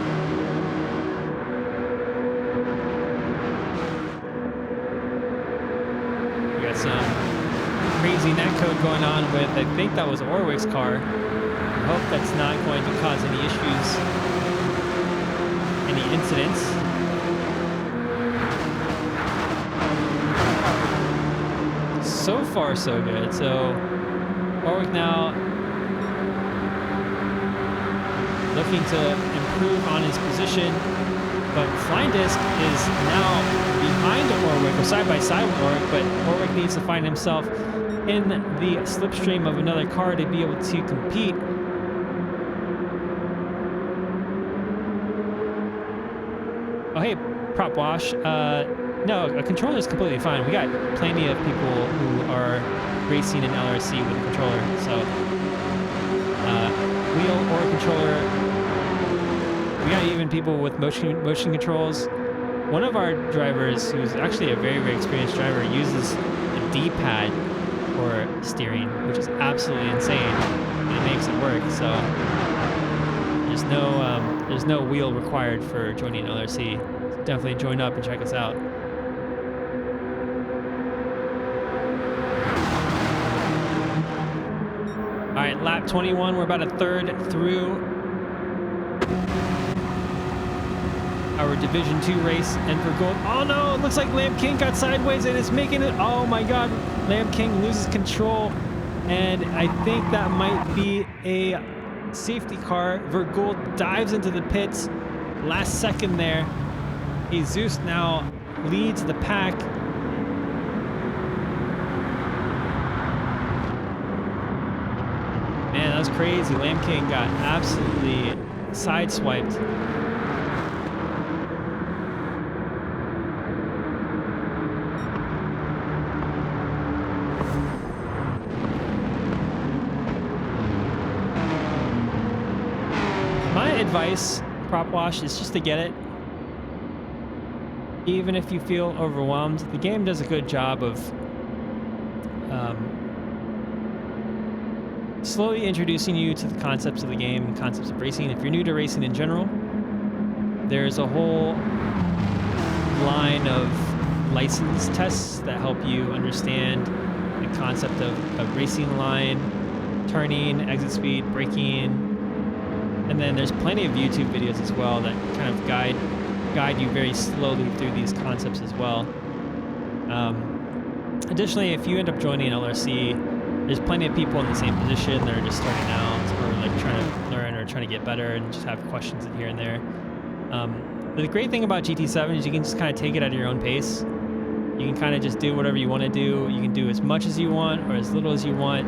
We got some crazy netcode going on with, I think that was Orwick's car. I hope that's not going to cause any issues, any incidents. So far, so good. So Orwick now looking to improve on his position, but Flying Disc is now behind Orwick, or side by side with Orwick, but Orwick needs to find himself in the slipstream of another car to be able to compete. Oh, hey, Prop Wash. No, a controller is completely fine. We got plenty of people who are racing in LRC with a controller. So, wheel or controller. We got even people with motion controls. One of our drivers, who's actually a very, very experienced driver, uses a D-pad for steering, which is absolutely insane, and it makes it work. So there's no wheel required for joining LRC. So definitely join up and check us out. All right, lap 21. We're about a third through our Division 2 race, and for gold. Oh no, it looks like Lamb King got sideways and is making it. Oh my god, Lamb King loses control, and I think that might be a safety car. Vergold dives into the pits last second there. Jesus now leads the pack. Man, that was crazy. Lamb King got absolutely sideswiped. Advice, Prop Wash, is just to get it. Even if you feel overwhelmed, the game does a good job of slowly introducing you to the concepts of the game and concepts of racing. If you're new to racing in general, there's a whole line of license tests that help you understand the concept of a racing line, turning, exit speed, braking. And then there's plenty of YouTube videos as well that kind of guide you very slowly through these concepts as well. Additionally, if you end up joining LRC, there's plenty of people in the same position that are just starting out or like trying to learn or trying to get better and just have questions here and there. The great thing about GT7 is you can just kind of take it at your own pace. You can kind of just do whatever you want to do. You can do as much as you want or as little as you want.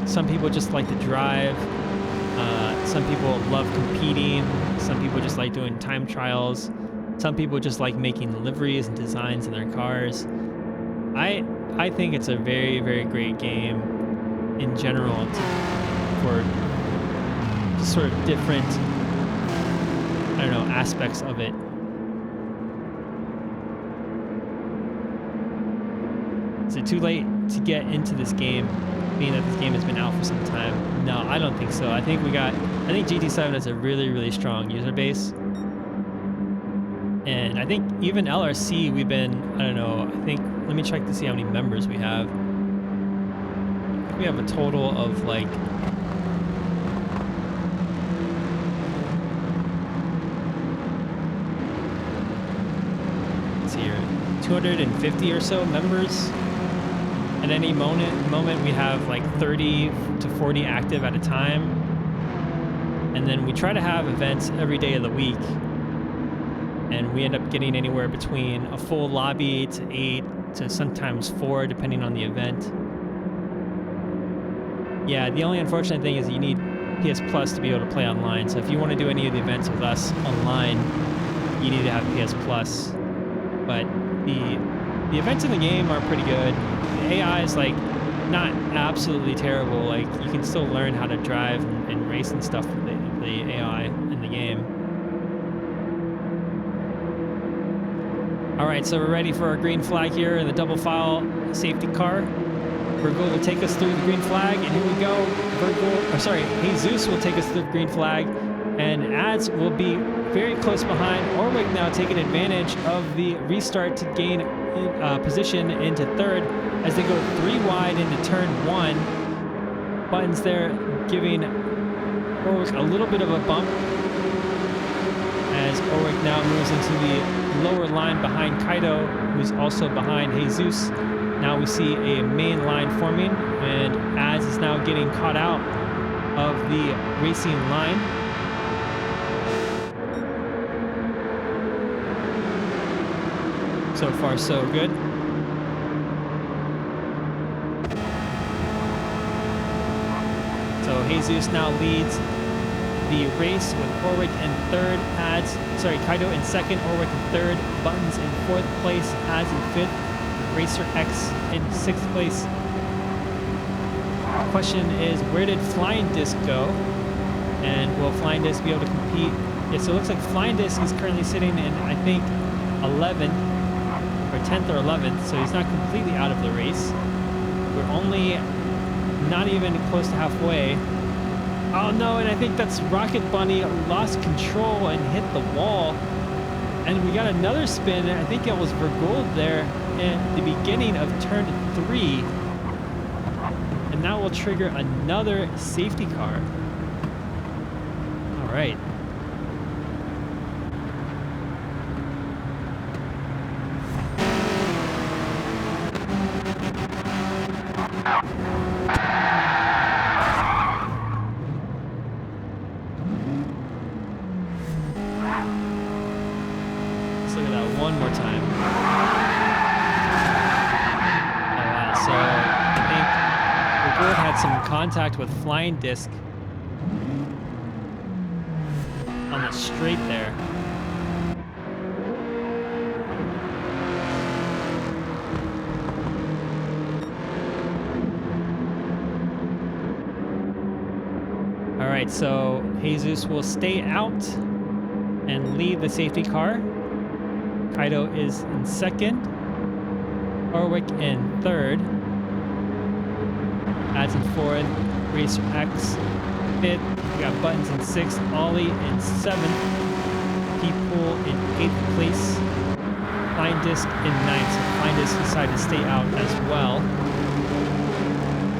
Some people just like to drive. Some people love competing. Some people just like doing time trials. Some people just like making liveries and designs in their cars. I think it's a very, very great game in general for just sort of different, I don't know, aspects of it. Is it too late to get into this game, being that this game has been out for some time? No, I don't think so. I think GT7 has a really, really strong user base. And I think even LRC, we've been, I don't know, let me check to see how many members we have. I think we have a total of like, let's see here, 250 or so members. At any moment we have like 30 to 40 active at a time. And then we try to have events every day of the week. And we end up getting anywhere between a full lobby to 8 to sometimes 4, depending on the event. Yeah, the only unfortunate thing is you need PS Plus to be able to play online. So if you want to do any of the events with us online, you need to have PS Plus. But the events in the game are pretty good. The AI is like not absolutely terrible. Like you can still learn how to drive and race and stuff with the AI in the game. All right, so we're ready for our green flag here in the double file safety car. Virgil will take us through the green flag, and here we go. Jesus will take us through the green flag, and Ads will be very close behind. Orwick now taking advantage of the restart to gain position into third as they go 3 wide into turn 1. Buttons there giving Orwick a little bit of a bump as Orwick now moves into the lower line behind Kaido, who's also behind Jesus. Now we see a main line forming, and Ads is now getting caught out of the racing line. So far, so good. So Jesus now leads the race with Orwick in third, Kaido in second, Orwick in third, Buttons in fourth place, Ads in fifth, Racer X in 6th place. The question is, where did Flying Disc go? And will Flying Disc be able to compete? Yeah, so it looks like Flying Disc is currently sitting in, I think, 11th, or 10th or 11th, so he's not completely out of the race. We're only not even close to halfway. Oh no, and I think that's Rocket Bunny lost control and hit the wall. And we got another spin. I think it was Vergold there at the beginning of turn 3. And that will trigger another safety car. All right. Let's look at that one more time. Oh wow, so I think Vergold had some contact with Flying Disc on the straight there. All right, so Jesus will stay out and lead the safety car. Kaido is in second, Orwick in third, Ads in fourth, Racer X fifth, we got Buttons in sixth, Ollie in seventh, P-Pool in 8th place, Flying Disc in 9th. So Flying Disc decided to stay out as well.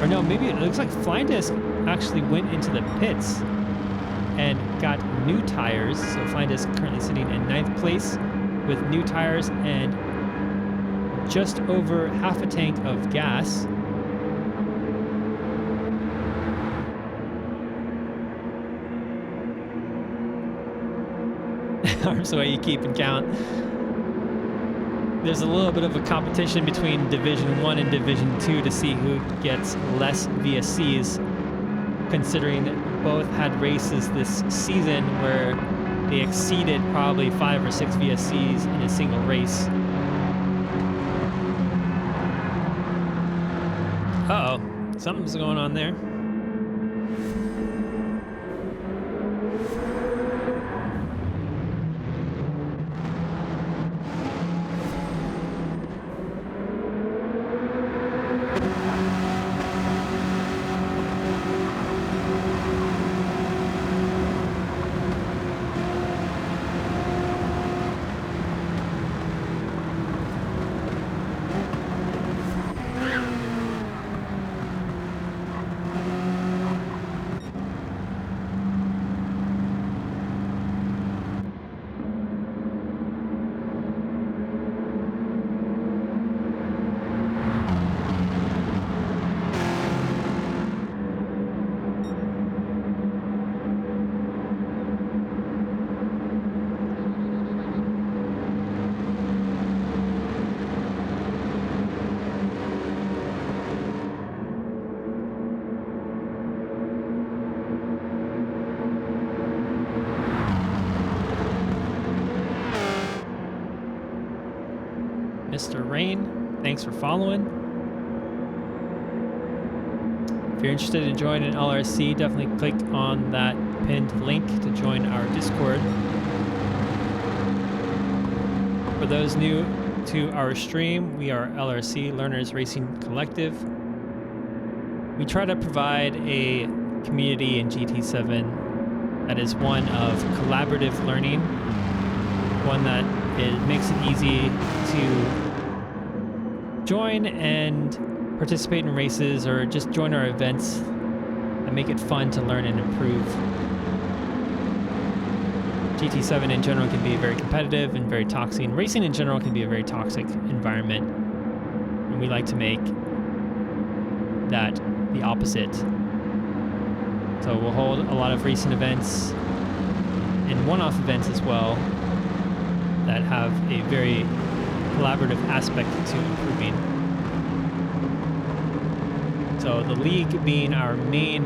Or no, maybe it looks like Flying Disc actually went into the pits and got new tires. So Flying Disc currently sitting in 9th place with new tires and just over half a tank of gas. Arms away, you keep and count. There's a little bit of a competition between Division 1 and Division 2 to see who gets less VSCs, considering both had races this season where they exceeded probably 5 or 6 VSCs in a single race. Uh-oh, something's going on there. Mr. Rain, thanks for following. you're interested in joining LRC, definitely click on that pinned link to join our Discord. For those new to our stream, we are LRC, Learners Racing Collective. We try to provide a community in GT7 that is one of collaborative learning, one that makes it easy to join and participate in races or just join our events and make it fun to learn and improve. GT7 in general can be very competitive and very toxic. Racing in general can be a very toxic environment, and we like to make that the opposite. So we'll hold a lot of racing events and one-off events as well that have a very collaborative aspect to improving. So the league being our main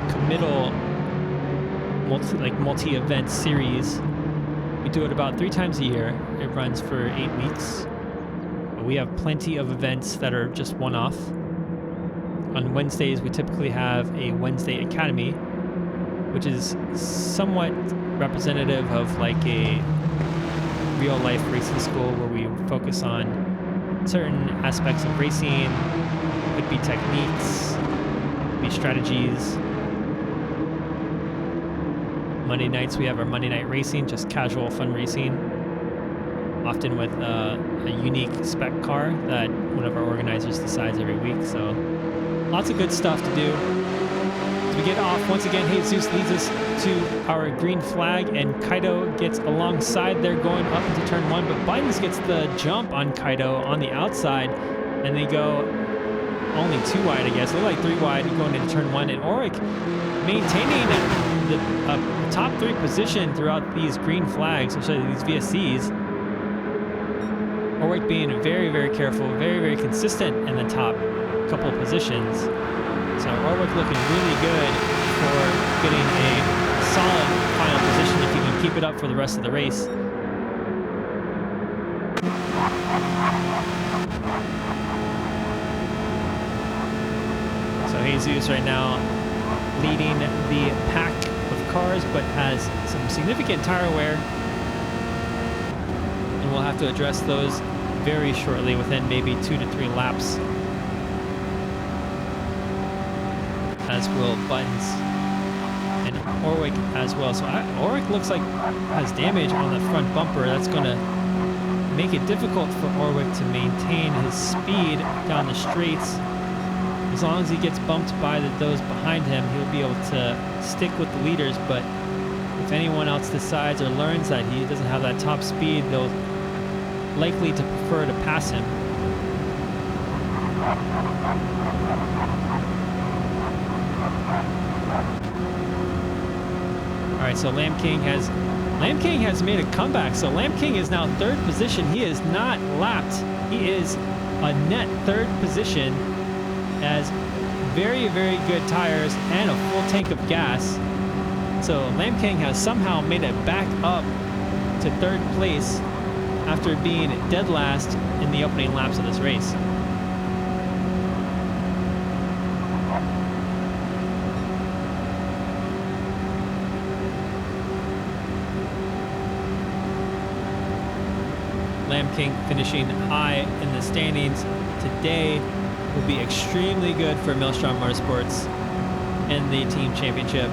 committal multi-event series. We do it about 3 times a year. It runs for 8 weeks. We have plenty of events that are just one-off. On Wednesdays, we typically have a Wednesday Academy, which is somewhat representative of like a real-life racing school where we focus on certain aspects of racing. It could be techniques, it could be strategies. Monday nights, we have our Monday night racing, just casual fun racing, often with a unique spec car that one of our organizers decides every week. So lots of good stuff to do. As we get off, once again, Jesus leads us to our green flag, and Kaido gets alongside there going up into turn 1, but Buttons gets the jump on Kaido on the outside, and they go only 2 wide, I guess. They're like 3 wide going into turn 1, and Auric maintaining the top 3 position throughout these green flags, especially these VSCs. Auric being very, very careful, very, very consistent in the top couple of positions. So Auric looking really good for getting a solid final position if he can keep it up for the rest of the race. So Jesus right now leading the pack of cars, but has some significant tire wear, and we'll have to address those very shortly, within maybe 2 to 3 laps, as will Buttons and Auric as well. So Auric looks like has damage on the front bumper. That's going to make it difficult for Auric to maintain his speed down the straights. As long as he gets bumped by those behind him, he'll be able to stick with the leaders. But if anyone else decides or learns that he doesn't have that top speed, they'll likely to prefer to pass him. All right, so Lamb King has made a comeback. So Lamb King is now 3rd position. He is not lapped. He is a net 3rd position, has very, very good tires and a full tank of gas. So Lamb King has somehow made it back up to 3rd place after being dead last in the opening laps of this race. Lamb King finishing high in the standings today will be extremely good for Maelstrom Motorsports in the team championship.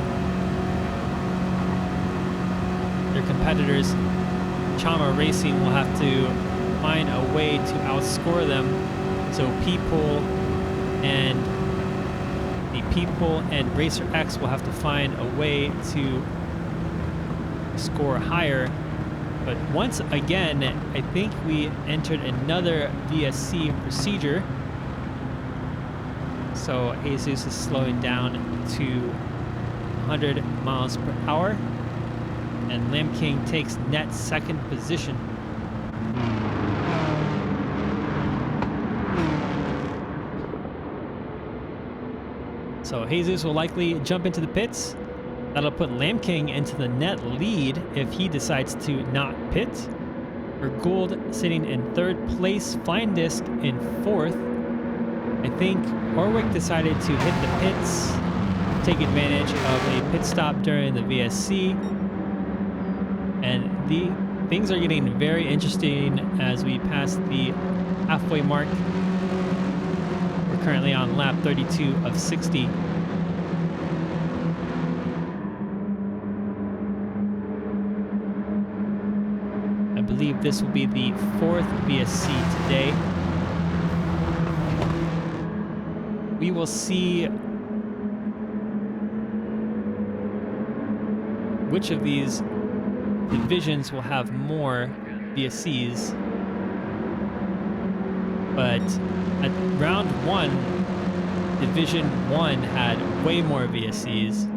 Their competitors, Chama Racing, will have to find a way to outscore them. So People and Racer X will have to find a way to score higher. But once again, I think we entered another VSC procedure. So Jesus is slowing down to 100 miles per hour. And Lamb King takes net 2nd position. So Jesus will likely jump into the pits. That'll put Lamb King into the net lead if he decides to not pit. For Gould sitting in 3rd place, Flying Disc in 4th. I think Orwick decided to hit the pits, take advantage of a pit stop during the VSC, and the things are getting very interesting as we pass the halfway mark. We're currently on lap 32 of 60. I believe this will be the 4th VSC today. We will see which of these divisions will have more VSCs. But at round 1, Division 1 had way more VSCs.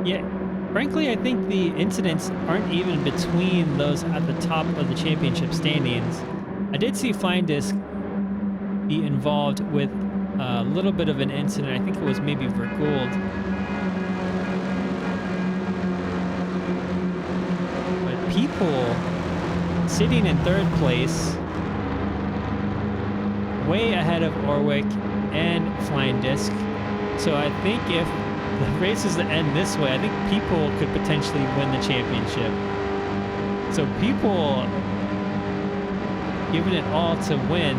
Yeah, frankly, I think the incidents aren't even between those at the top of the championship standings. I did see Flying Disc be involved with a little bit of an incident. I think it was maybe Vergould. But people sitting in 3rd place, way ahead of Orwick and Flying Disc. So I think if the races that end this way, I think people could potentially win the championship. So people giving it all to win.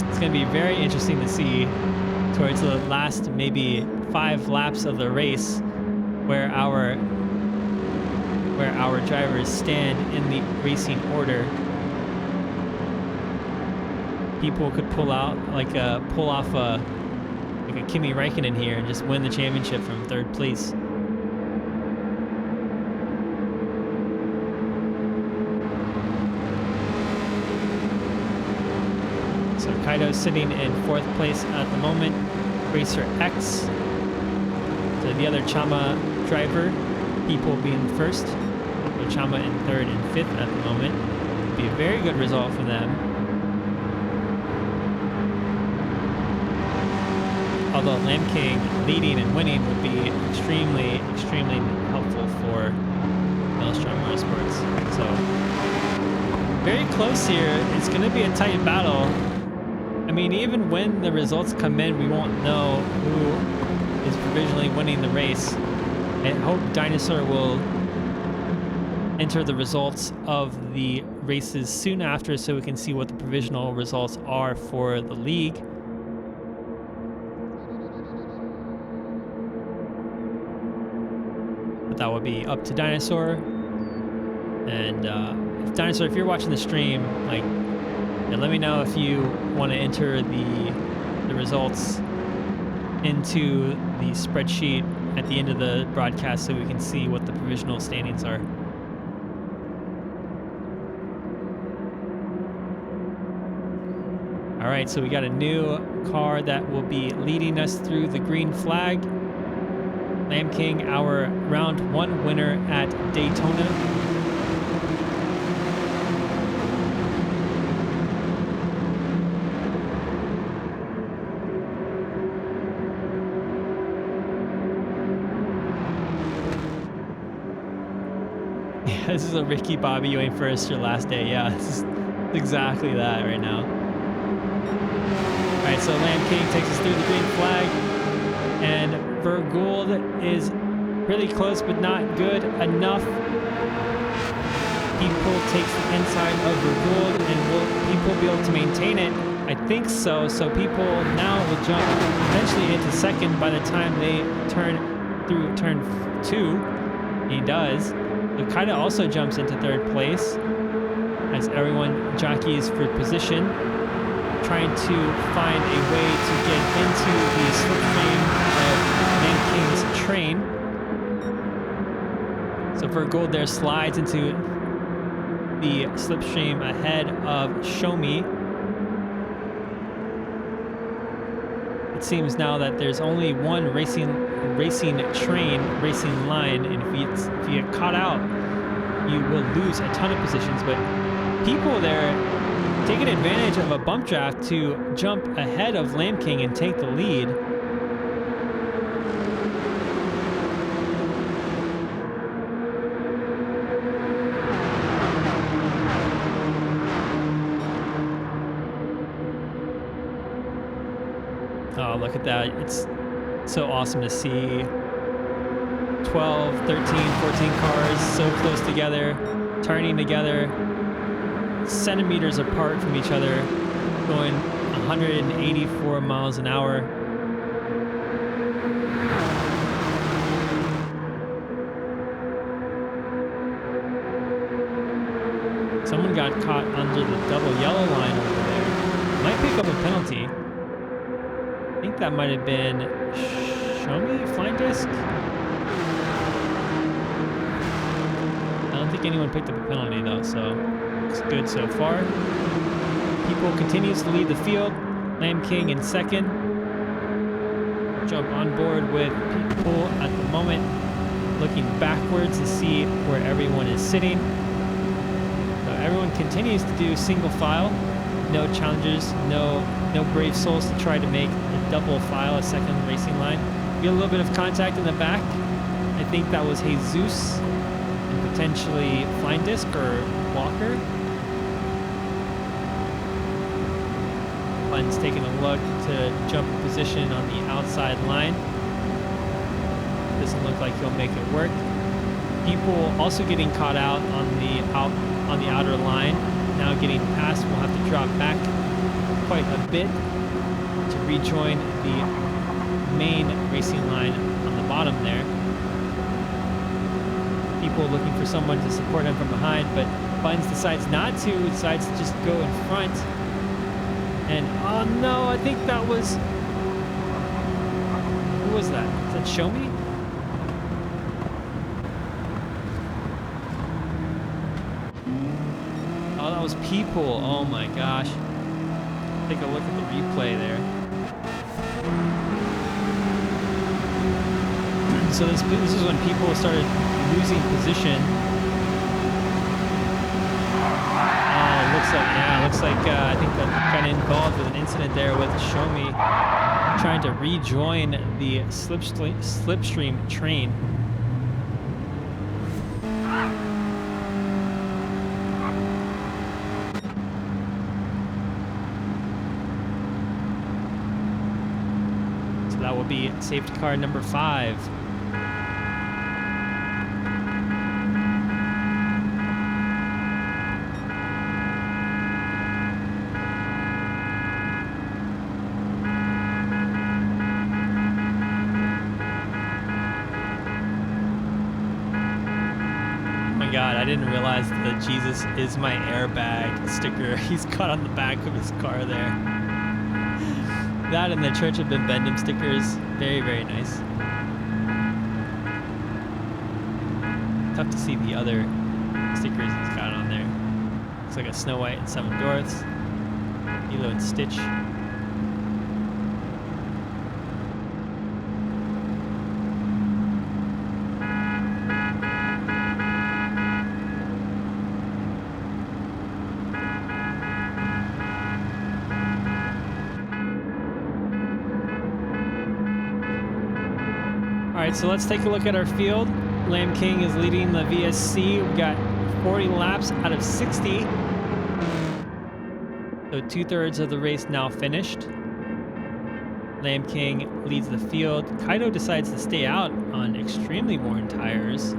It's going to be very interesting to see towards the last maybe 5 laps of the race where our drivers stand in the racing order. People could pull off a Kimi Räikkönen here and just win the championship from 3rd place. So Kaido's sitting in 4th place at the moment. Racer X, so the other Chama driver, people being 1st. So Chama in 3rd and 5th at the moment. Would be a very good result for them. Although Lamb King leading and winning would be extremely, extremely helpful for Maelstrom Motorsports. So very close here. It's going to be a tight battle. I mean, even when the results come in, we won't know who is provisionally winning the race. I hope Dinosaur will enter the results of the races soon after so we can see what the provisional results are for the league. That would be up to Dinosaur. And if Dinosaur, if you're watching the stream, like, let me know if you want to enter the results into the spreadsheet at the end of the broadcast so we can see what the provisional standings are. All right, so we got a new car that will be leading us through the green flag. Lamb King, our round 1 winner at Daytona. Yeah, this is a Ricky Bobby Ewing first or last day. Yeah, this is exactly that right now. All right, so Lamb King takes us through the green flag. And Vergould is really close, but not good enough. People takes the inside of Vergould, and will people be able to maintain it? I think so. So people now will jump eventually into 2nd by the time they turn through turn 2. He does. So Kaida also jumps into 3rd place as everyone jockeys for position, trying to find a way to get into the slipstream of Lamb King's train. So Vergould there slides into the slipstream ahead of Shomi. It seems now that there's only one racing line, and if you get caught out, you will lose a ton of positions. But people there taking advantage of a bump draft to jump ahead of Lamb King and take the lead. Oh, look at that. It's so awesome to see 12, 13, 14 cars so close together, turning together, centimeters apart from each other, going 184 miles an hour. Someone got caught under the double yellow line over there. Might pick up a penalty. I think that might have been Show Me Flying Disc. I don't think anyone picked up a penalty though, so it's good so far. People continues to lead the field. Lamb King in second. Jump on board with people at the moment, looking backwards to see where everyone is sitting. So everyone continues to do single file. No challengers, no brave souls to try to make a double file, a second racing line. We get a little bit of contact in the back. I think that was Jesus and potentially Flying Disc or Walker. Glenn's taking a look to jump a position on the outside line. Doesn't look like he'll make it work. People also getting caught out on the outer line. Now getting past, we'll have to drop back quite a bit to rejoin the main racing line on the bottom there. People looking for someone to support him from behind, but Buttons decides not to, decides to just go in front. And oh no, I think that was, who was that? Is that Show Me? Oh, that was people. Oh my gosh. Take a look at the replay there. So this is when people started losing position. Looks like I think that got involved with an incident there with Show Me trying to rejoin the slipstream train. So that will be safety car number 5. God, I didn't realize that Jesus is my airbag sticker. He's got on the back of his car there. That and the Church of Ben Bendham stickers, very, very nice. Tough to see the other stickers he's got on there. Looks like a Snow White and 7 Dwarfs, Lilo and Stitch. All right, so let's take a look at our field. Lamb King is leading the VSC. We've got 40 laps out of 60. So 2/3 of the race now finished. Lamb King leads the field. Kaido decides to stay out on extremely worn tires.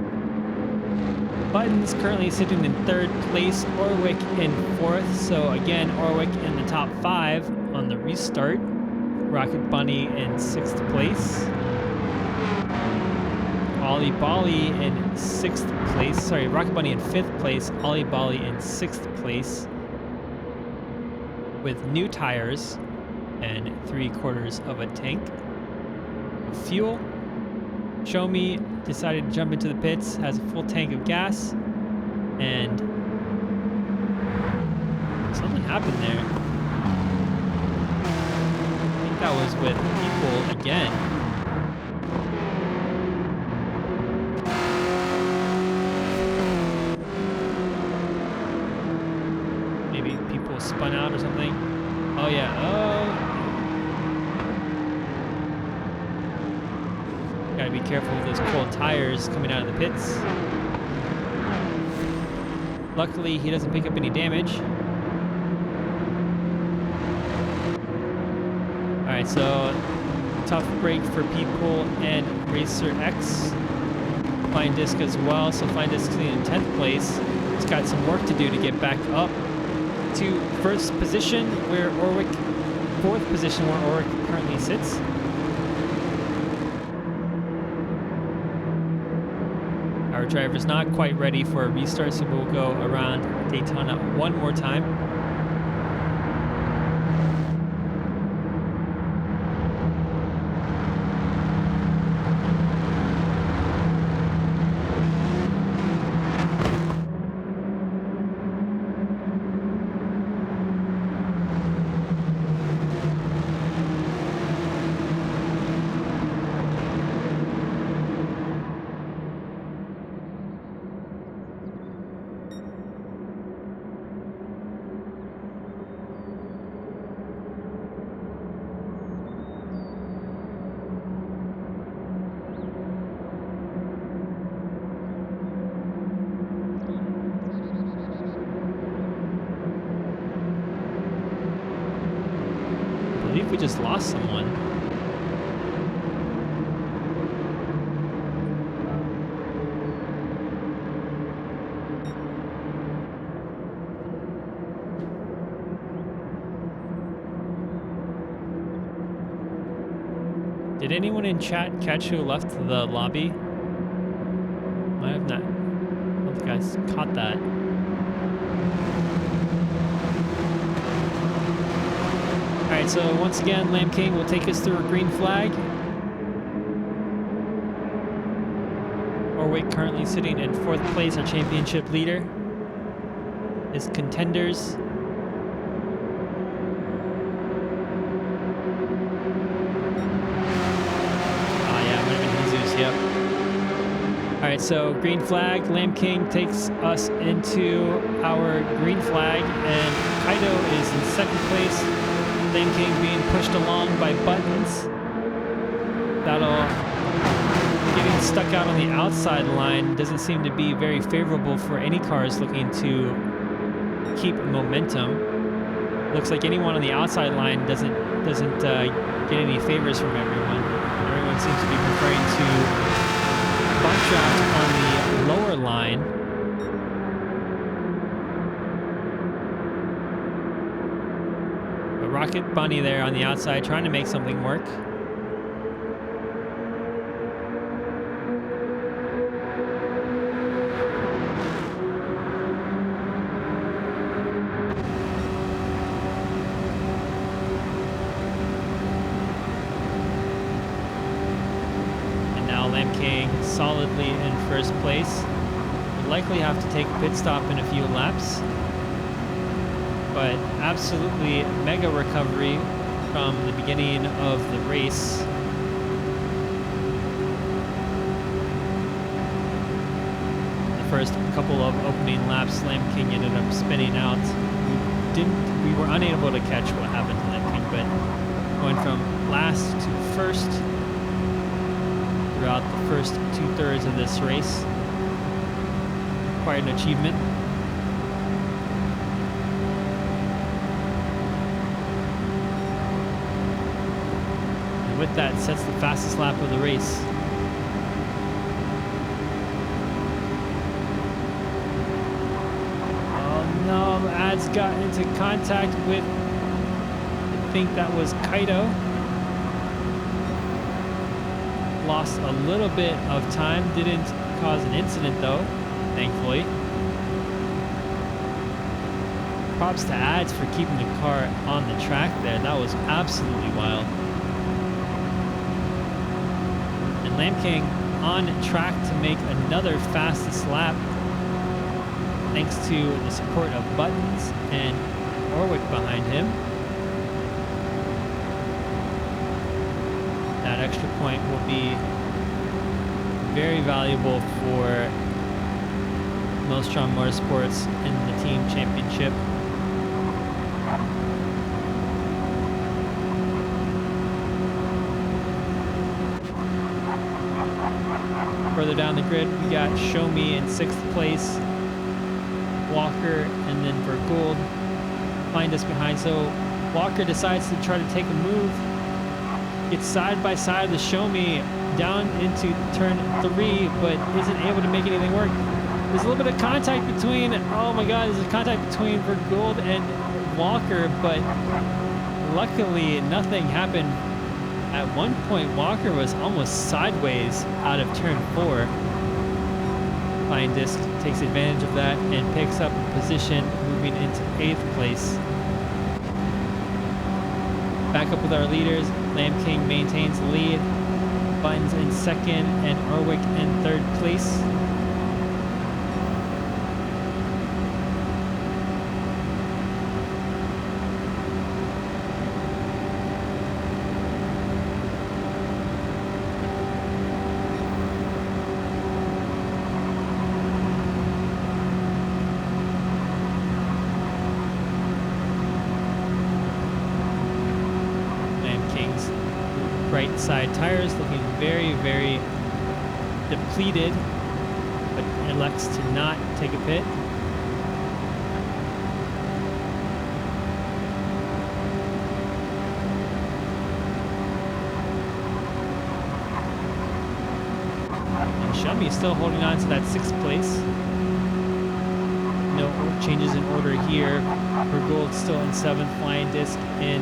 Buttons currently sitting in 3rd place. Orwick in 4th. So again, Orwick in the top 5 on the restart. Rocket Bunny in 6th place. Ollie Bali in 6th place. Sorry, Rocket Bunny in 5th place. Ollie Bali in 6th place. With new tires and 3/4 of a tank of fuel. Show Me decided to jump into the pits, has a full tank of gas, and something happened there. I think that was with people again. Maybe people spun out or something. Oh yeah, gotta be careful with those cold tires coming out of the pits. Luckily, he doesn't pick up any damage. All right, so tough break for People and Racer X. Flying Disc as well, so Flying Disc in 10th place. He's got some work to do to get back up to first position, where Orwick, fourth position where Orwick currently sits. Our driver's not quite ready for a restart, so we'll go around Daytona one more time. I believe we just lost someone. Did anyone in chat catch who left the lobby? I have not. I don't think I caught that. Alright, so once again, Lamb King will take us through a green flag. Orwick currently sitting in 4th place, our championship leader. His contenders. Yep. All right, so green flag. Lamb King takes us into our green flag, and Kaido is in 2nd place. Lamb King being pushed along by Buttons. Getting stuck out on the outside line doesn't seem to be very favorable for any cars looking to keep momentum. Looks like anyone on the outside line doesn't get any favors from everyone. Everyone seems to be preferring to bunch out on the lower line. But Rocket Bunny there on the outside trying to make something work. Lamb King solidly in 1st place. We'll likely have to take a pit stop in a few laps, but absolutely mega recovery from the beginning of the race. The first couple of opening laps, Lamb King ended up spinning out. We were unable to catch what happened to Lamb King, but going from last to 1st throughout the first 2/3 of this race. Quite an achievement. And with that, sets the fastest lap of the race. Oh no, Ads got into contact with, I think that was Kaido. Lost a little bit of time, didn't cause an incident though, thankfully. Props to Ads for keeping the car on the track there. That was absolutely wild. And Lamb King on track to make another fastest lap thanks to the support of Buttons and Orwick behind him. That extra point will be very valuable for Maelstrom Motorsports in the team championship. Further down the grid, we got Show Me in 6th place, Walker, and then Vergould find us behind. So Walker decides to try to take a move Gets side by side to Show Me down into turn 3, but isn't able to make anything work. There's a little bit of contact between, oh my god, there's a contact between Vergold and Walker, but luckily nothing happened. At one point, Walker was almost sideways out of turn 4. Flying Disc takes advantage of that and picks up a position, moving into 8th place. Back up with our leaders. Lamb King maintains the lead. Buttons in 2nd and Orwick in 3rd place. Right side tires looking very, very depleted, but elects to not take a pit. And Shummy is still holding on to that 6th place. No changes in order here. Vergold still in 7th, Flying Disc in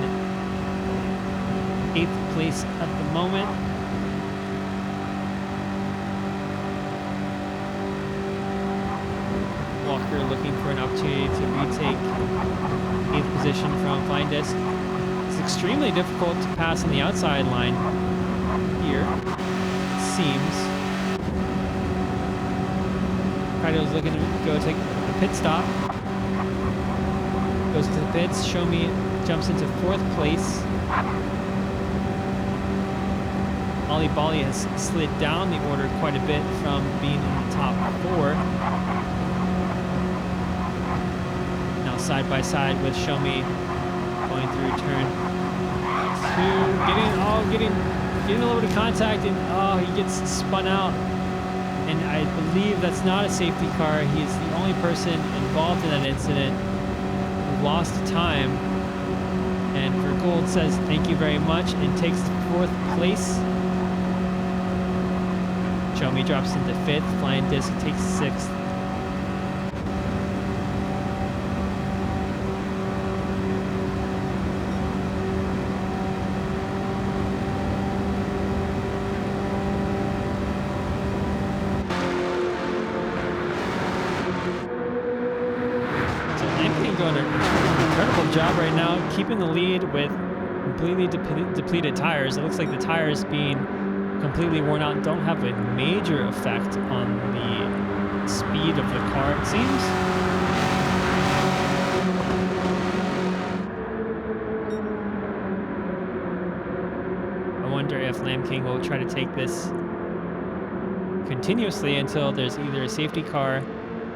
8th place at the moment. Walker looking for an opportunity to retake 8th position from Flying Disc. It's extremely difficult to pass on the outside line here, it seems. Kaido's looking to go take a pit stop. Goes to the pits. Show Me jumps into 4th place. Ollie Bolly has slid down the order quite a bit from being in the top 4. Now side by side with Show Me going through turn 2, getting a little bit of contact, and he gets spun out. And I believe that's not a safety car. He's the only person involved in that incident who lost time. And Vergold says thank you very much and takes 4th place. Show Me drops into 5th. Flying Disc takes 6th. So Lamb doing an incredible job right now, keeping the lead with completely depleted tires. It looks like the tires being completely worn out and don't have a major effect on the speed of the car, it seems. I wonder if Lamb King will try to take this continuously until there's either a safety car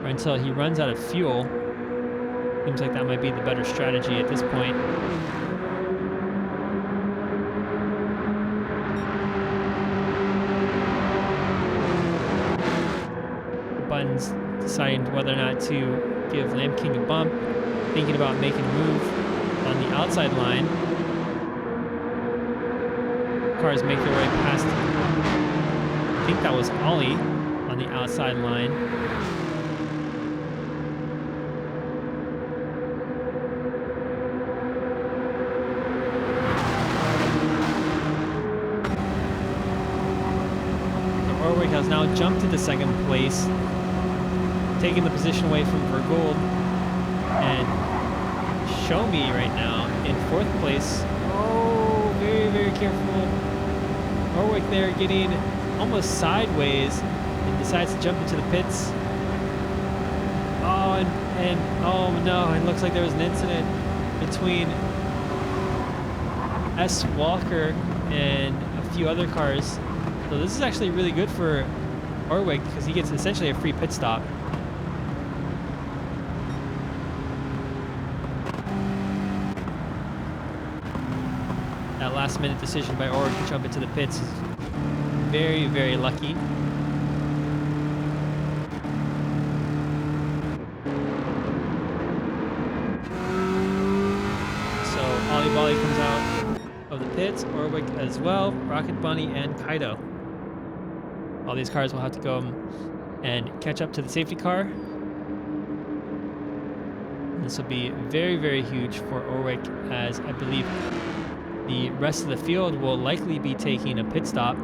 or until he runs out of fuel. Seems like that might be the better strategy at this point. Buttons deciding whether or not to give Lamb King a bump, thinking about making a move on the outside line. Cars make their way past, I think that was Ollie on the outside line. Orwick has now jumped into 2nd place, taking the position away from Vergold, and Show Me right now in 4th place. Oh, very, very careful. Orwick there getting almost sideways and decides to jump into the pits. Oh, and oh no, it looks like there was an incident between S. Walker and a few other cars. So this is actually really good for Orwick because he gets essentially a free pit stop. That last minute decision by Orwick to jump into the pits is very, very lucky. So Ollie Bolly comes out of the pits, Orwick as well, Rocket Bunny, and Kaido. All these cars will have to go and catch up to the safety car. This will be very, very huge for Orwick, as I believe the rest of the field will likely be taking a pit stop.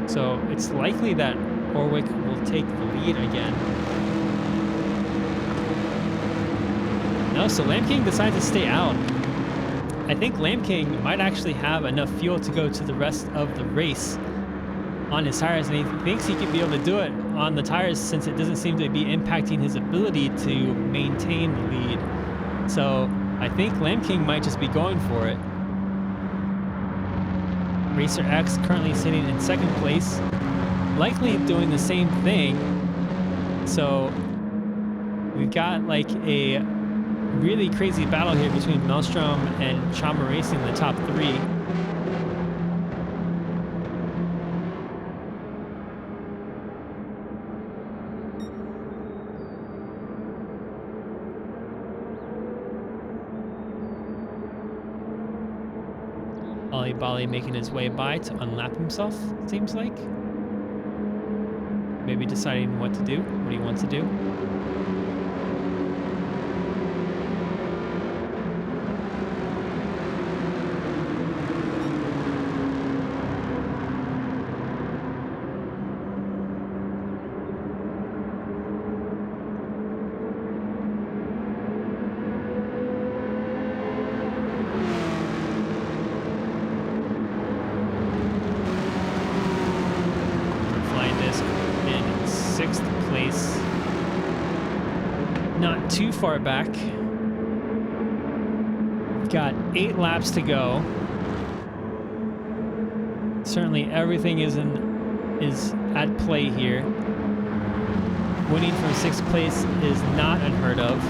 So it's likely that Orwick will take the lead again. No, so Lamb King decides to stay out. I think Lamb King might actually have enough fuel to go to the rest of the race on his tires, and he thinks he could be able to do it on the tires since it doesn't seem to be impacting his ability to maintain the lead. So I think Lamb King might just be going for it. Racer X currently sitting in second place, likely doing the same thing. So we've got like a really crazy battle here between Maelstrom and Chama Racing in the top three. Ollie Bali making his way by to unlap himself, seems like. Maybe deciding what to do, what he wants to do. Sixth place, not too far back. We've got 8 laps to go. Certainly everything is at play here. Winning from 6th place is not unheard of.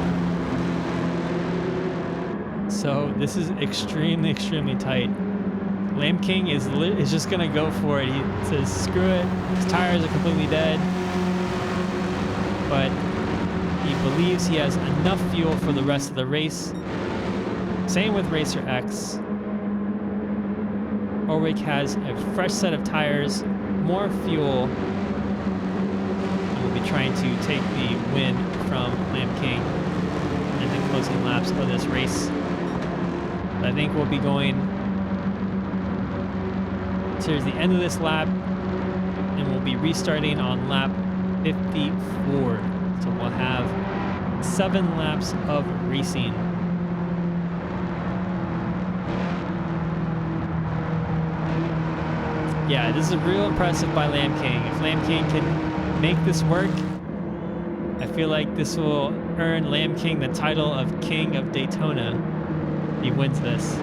So this is extremely, extremely tight. Lamb King is just gonna go for it. He says, screw it, his tires are completely dead. But he believes he has enough fuel for the rest of the race. Same with Racer X. Orwick has a fresh set of tires, more fuel, and will be trying to take the win from Lamb King in the closing laps of this race. But I think we'll be going towards the end of this lap, and we'll be restarting on lap 54. So we'll have 7 laps of racing. Yeah, this is real impressive by Lamb King. If Lamb King can make this work, I feel like this will earn Lamb King the title of King of Daytona if he wins this.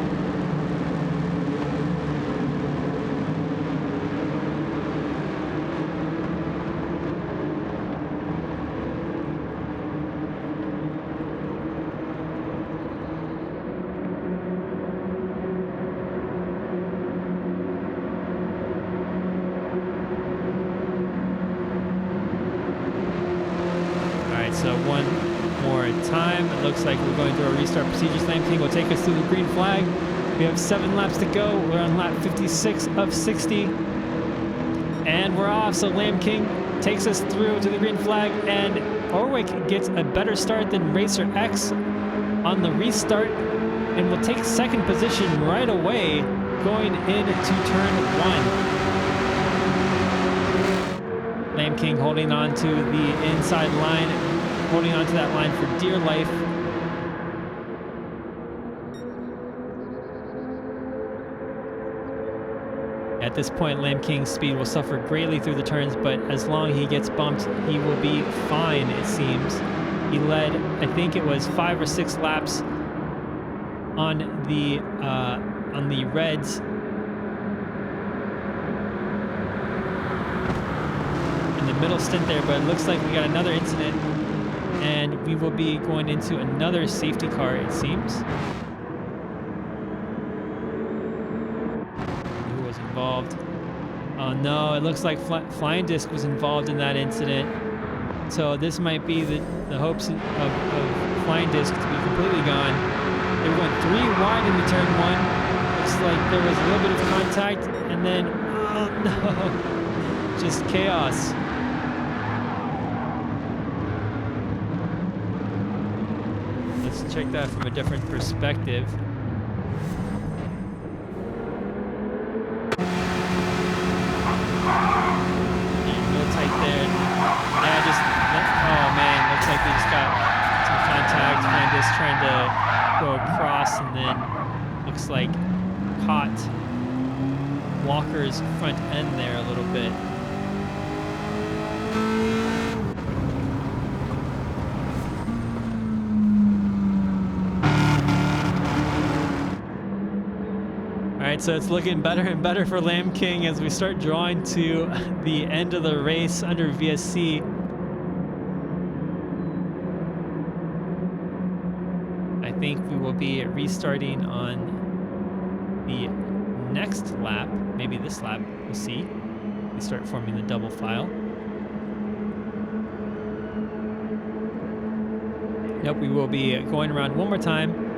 So one more time. It looks like we're going through our restart procedures. Lamb King will take us through the green flag. We have 7 laps to go. We're on lap 56 of 60. And we're off. So Lamb King takes us through to the green flag. And Orwick gets a better start than Racer X on the restart. And will take second position right away going into turn 1. Lamb King holding on to the inside line, holding on to that line for dear life. At this point, Lamb King's speed will suffer greatly through the turns, but as long as he gets bumped, he will be fine, it seems. He led, I think it was 5 or 6 laps on the Reds. Middle stint there, but it looks like we got another incident and we will be going into another safety car, it seems. Who was involved? Oh no, it looks like Flying Disc was involved in that incident. So this might be the hopes of Flying Disc to be completely gone. They were going 3 wide into turn 1. Looks like there was a little bit of contact, and then, oh no, just chaos. Let's check that from a different perspective. Real tight there. Yeah, oh man, looks like they just got some contact. And just trying to go across, and then looks like caught Walker's front end there a little bit. All right, so it's looking better and better for Lamb King as we start drawing to the end of the race under VSC. I think we will be restarting on the next lap, maybe this lap, we'll see. We start forming the double file. Nope, we will be going around one more time.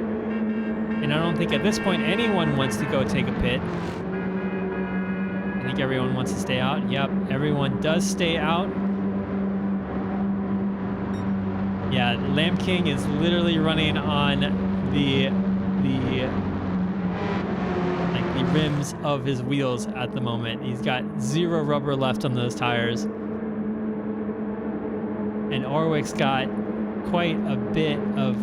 And I don't think at this point anyone wants to go take a pit. I think everyone wants to stay out. Yep, everyone does stay out. Yeah, Lamb King is literally running on the rims of his wheels at the moment. He's got 0 rubber left on those tires. And Orwick's got quite a bit of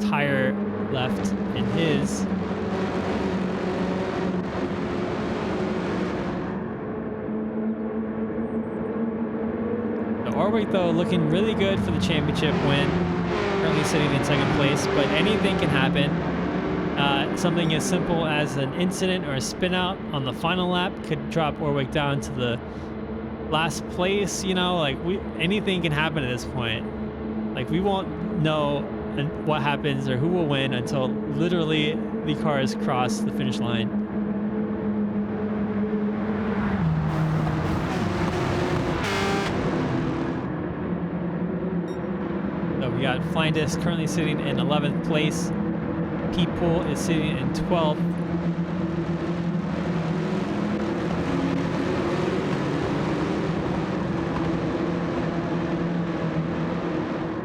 tire left in his. So Orwick, though, looking really good for the championship win. Currently sitting in 2nd place, but anything can happen. Something as simple as an incident or a spin out on the final lap could drop Orwick down to the last place. You know, like anything can happen at this point. Like we won't know what happens or who will win until literally the cars cross the finish line. So we got Flying Disc currently sitting in 11th place. P-Pool is sitting in 12th.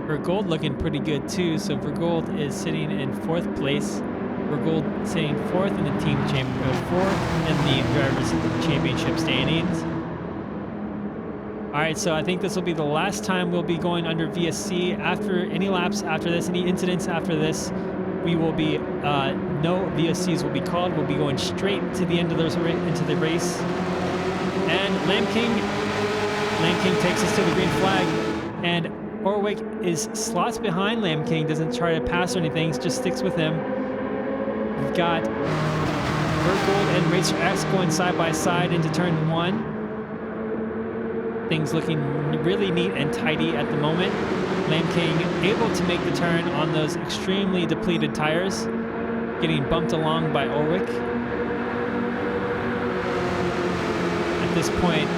Vergold looking pretty good too. So Vergold is sitting in 4th place. Vergold sitting 4th in the team 4th in the drivers' championship standings. All right, so I think this will be the last time we'll be going under VSC. After any laps after this, any incidents after this, we will be no VSCs will be called. We'll be going straight to the end of into the race. And Lamb King takes us to the green flag, and Orwick is slots behind Lamb King, doesn't try to pass or anything, just sticks with him. We've got Vergold and Racer X going side by side into turn 1. Things looking really neat and tidy at the moment. Lamb King able to make the turn on those extremely depleted tires, getting bumped along by Orwick. At this point,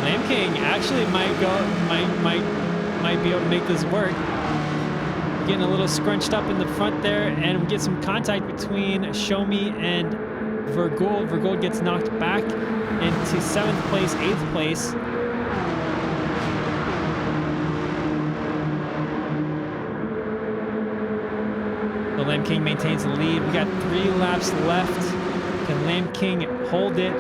Lamb King actually might be able to make this work. Getting a little scrunched up in the front there, and we get some contact between Show Me and Vergold. Vergold gets knocked back into 7th place, 8th place. So Lamb King maintains the lead. We got 3 laps left. Can Lamb King hold it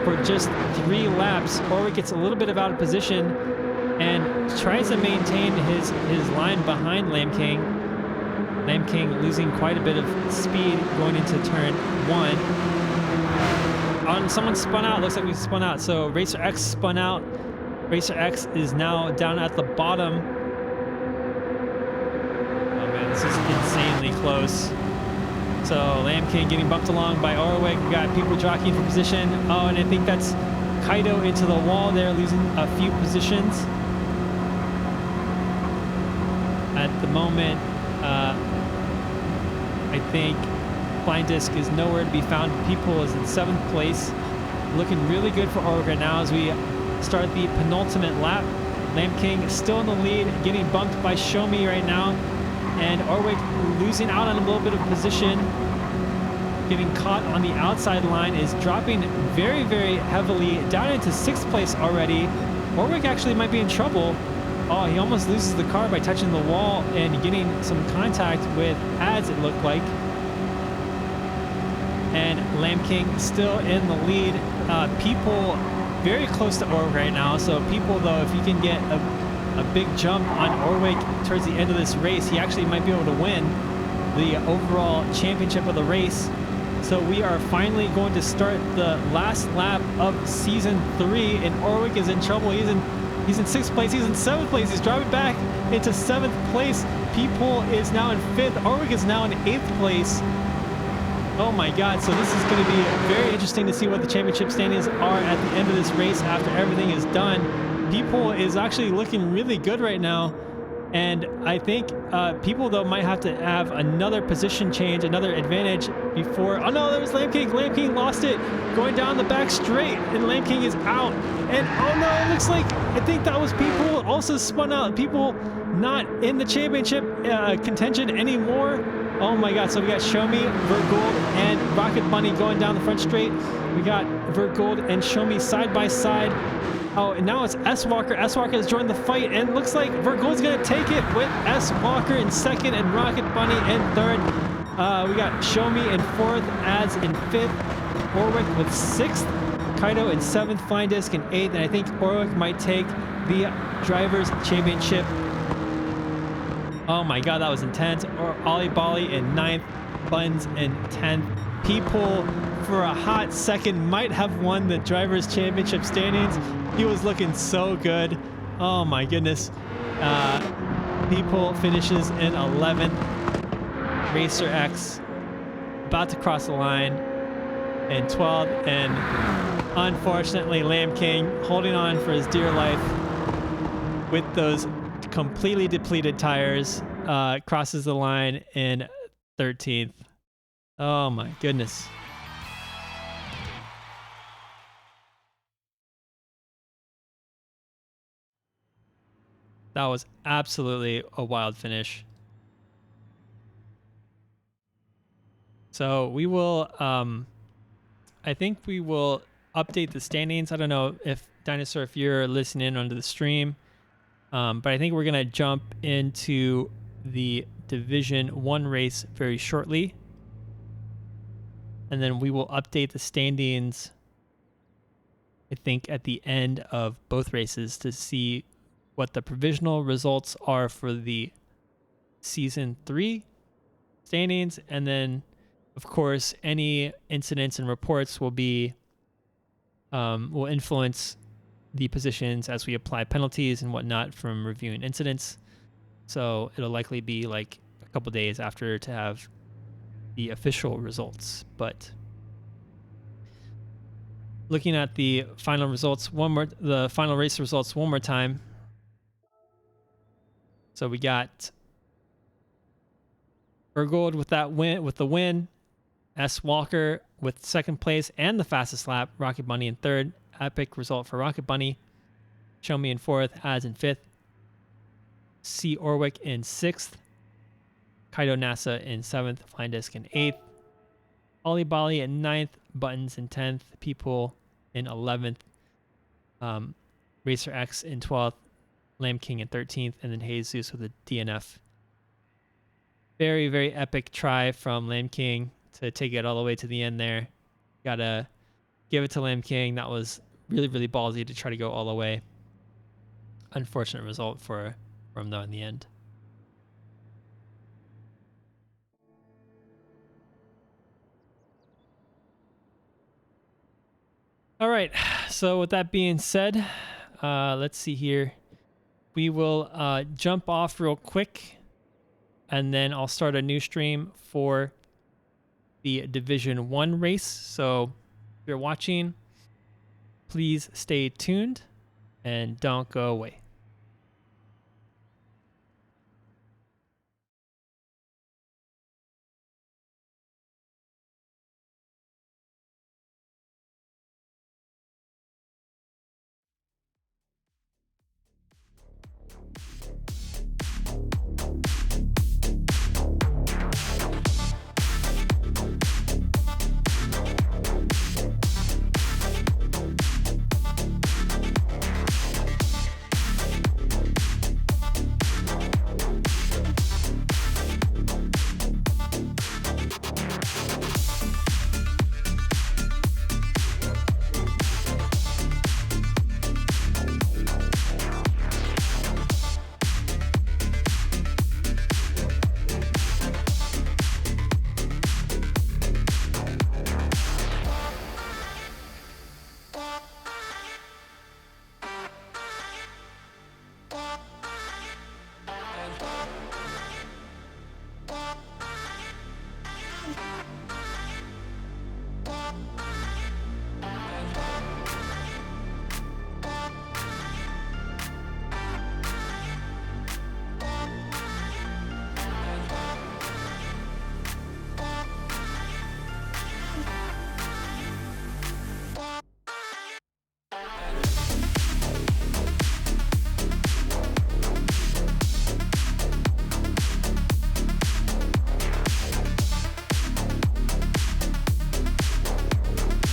for just 3 laps? Orwick gets a little bit of out of position and tries to maintain his line behind Lamb King. Lamb King losing quite a bit of speed going into turn 1. Someone spun out. Looks like we spun out. So Racer X spun out. Racer X is now down at the bottom. Oh man, this is insanely close. So Lamb King getting bumped along by Orwick. We got people jockeying for position. Oh, and I think that's Kaido into the wall there, losing a few positions. At the moment, I think Flying Disc is nowhere to be found. People is in 7th place. Looking really good for Orwick right now as we start the penultimate lap. Lamb King is still in the lead, getting bumped by Show Me right now. and Orwick losing out on a little bit of position, getting caught on the outside line, is dropping very, very heavily down into 6th place already. Orwick actually might be in trouble. Oh, he almost loses the car by touching the wall and getting some contact with Ads, it looked like. And Lamb King still in the lead. People very close to Orwick right now. So people, though, if you can get a big jump on Orwick towards the end of this race, he actually might be able to win the overall championship of the race. So we are finally going to start the last lap of season 3, and Orwick is in trouble. He's in 6th place. He's in 7th place. He's driving back into 7th place. People is now in 5th. Orwick is now in 8th place. Oh my God. So this is going to be very interesting to see what the championship standings are at the end of this race after everything is done. People is actually looking really good right now. And I think people, though, might have to have another position change, another advantage before. Oh, no, there was Lamb King. Lamb King lost it going down the back straight, and Lamb King is out. And, oh, no, it looks like, I think that was people also spun out. People not in the championship contention anymore. Oh, my God. So we got Show Me, Vert Gold, and Rocket Bunny going down the front straight. We got Vert Gold and Show Me side by side. Oh, and now it's S. Walker. S. Walker has joined the fight, and looks like Vert Gold's going to take it with S. Walker in 2nd and Rocket Bunny in 3rd. We got Show Me in 4th, Ads in 5th, Orwick with 6th, Kaido in 7th, Flying Disc in 8th, and I think Orwick might take the Drivers' Championship. Oh my God, that was intense. Or Ollie Bolly in 9th, Buns in 10th. People, for a hot second, might have won the Drivers' Championship standings. He was looking so good. Oh my goodness. People finishes in 11th. Racer X about to cross the line in 12th. And unfortunately, Lamb King holding on for his dear life with those completely depleted tires, crosses the line in 13th. Oh my goodness. That was absolutely a wild finish. So we will, I think we will update the standings. I don't know if Dinosaur, if you're listening onto the stream, but I think we're going to jump into the Division 1 race very shortly. And then we will update the standings, I think, at the end of both races to see what the provisional results are for the Season 3 standings. And then, of course, any incidents and reports will be will influence the positions as we apply penalties and whatnot from reviewing incidents. So it'll likely be like a couple days after to have the official results. But looking at the final results, the final race results one more time. So we got Bergold with the win. S. Walker with 2nd place and the fastest lap. Rocket Bunny in 3rd. Epic result for Rocket Bunny. Show Me in 4th. Ads in 5th. C. Orwick in 6th. Kaido NASA in 7th. Flying Disc in 8th. Ollie Bolly in 9th. Buttons in 10th. People in 11th. Racer X in 12th. Lamb King in 13th. And then Jesus with a DNF. Very, very epic try from Lamb King to take it all the way to the end there. Gotta give it to Lamb King. That was really, really ballsy to try to go all the way. Unfortunate result for him, though, in the end. All right. So with that being said, let's see here. We will jump off real quick, and then I'll start a new stream for the Division 1 race. So if you're watching, please stay tuned and don't go away.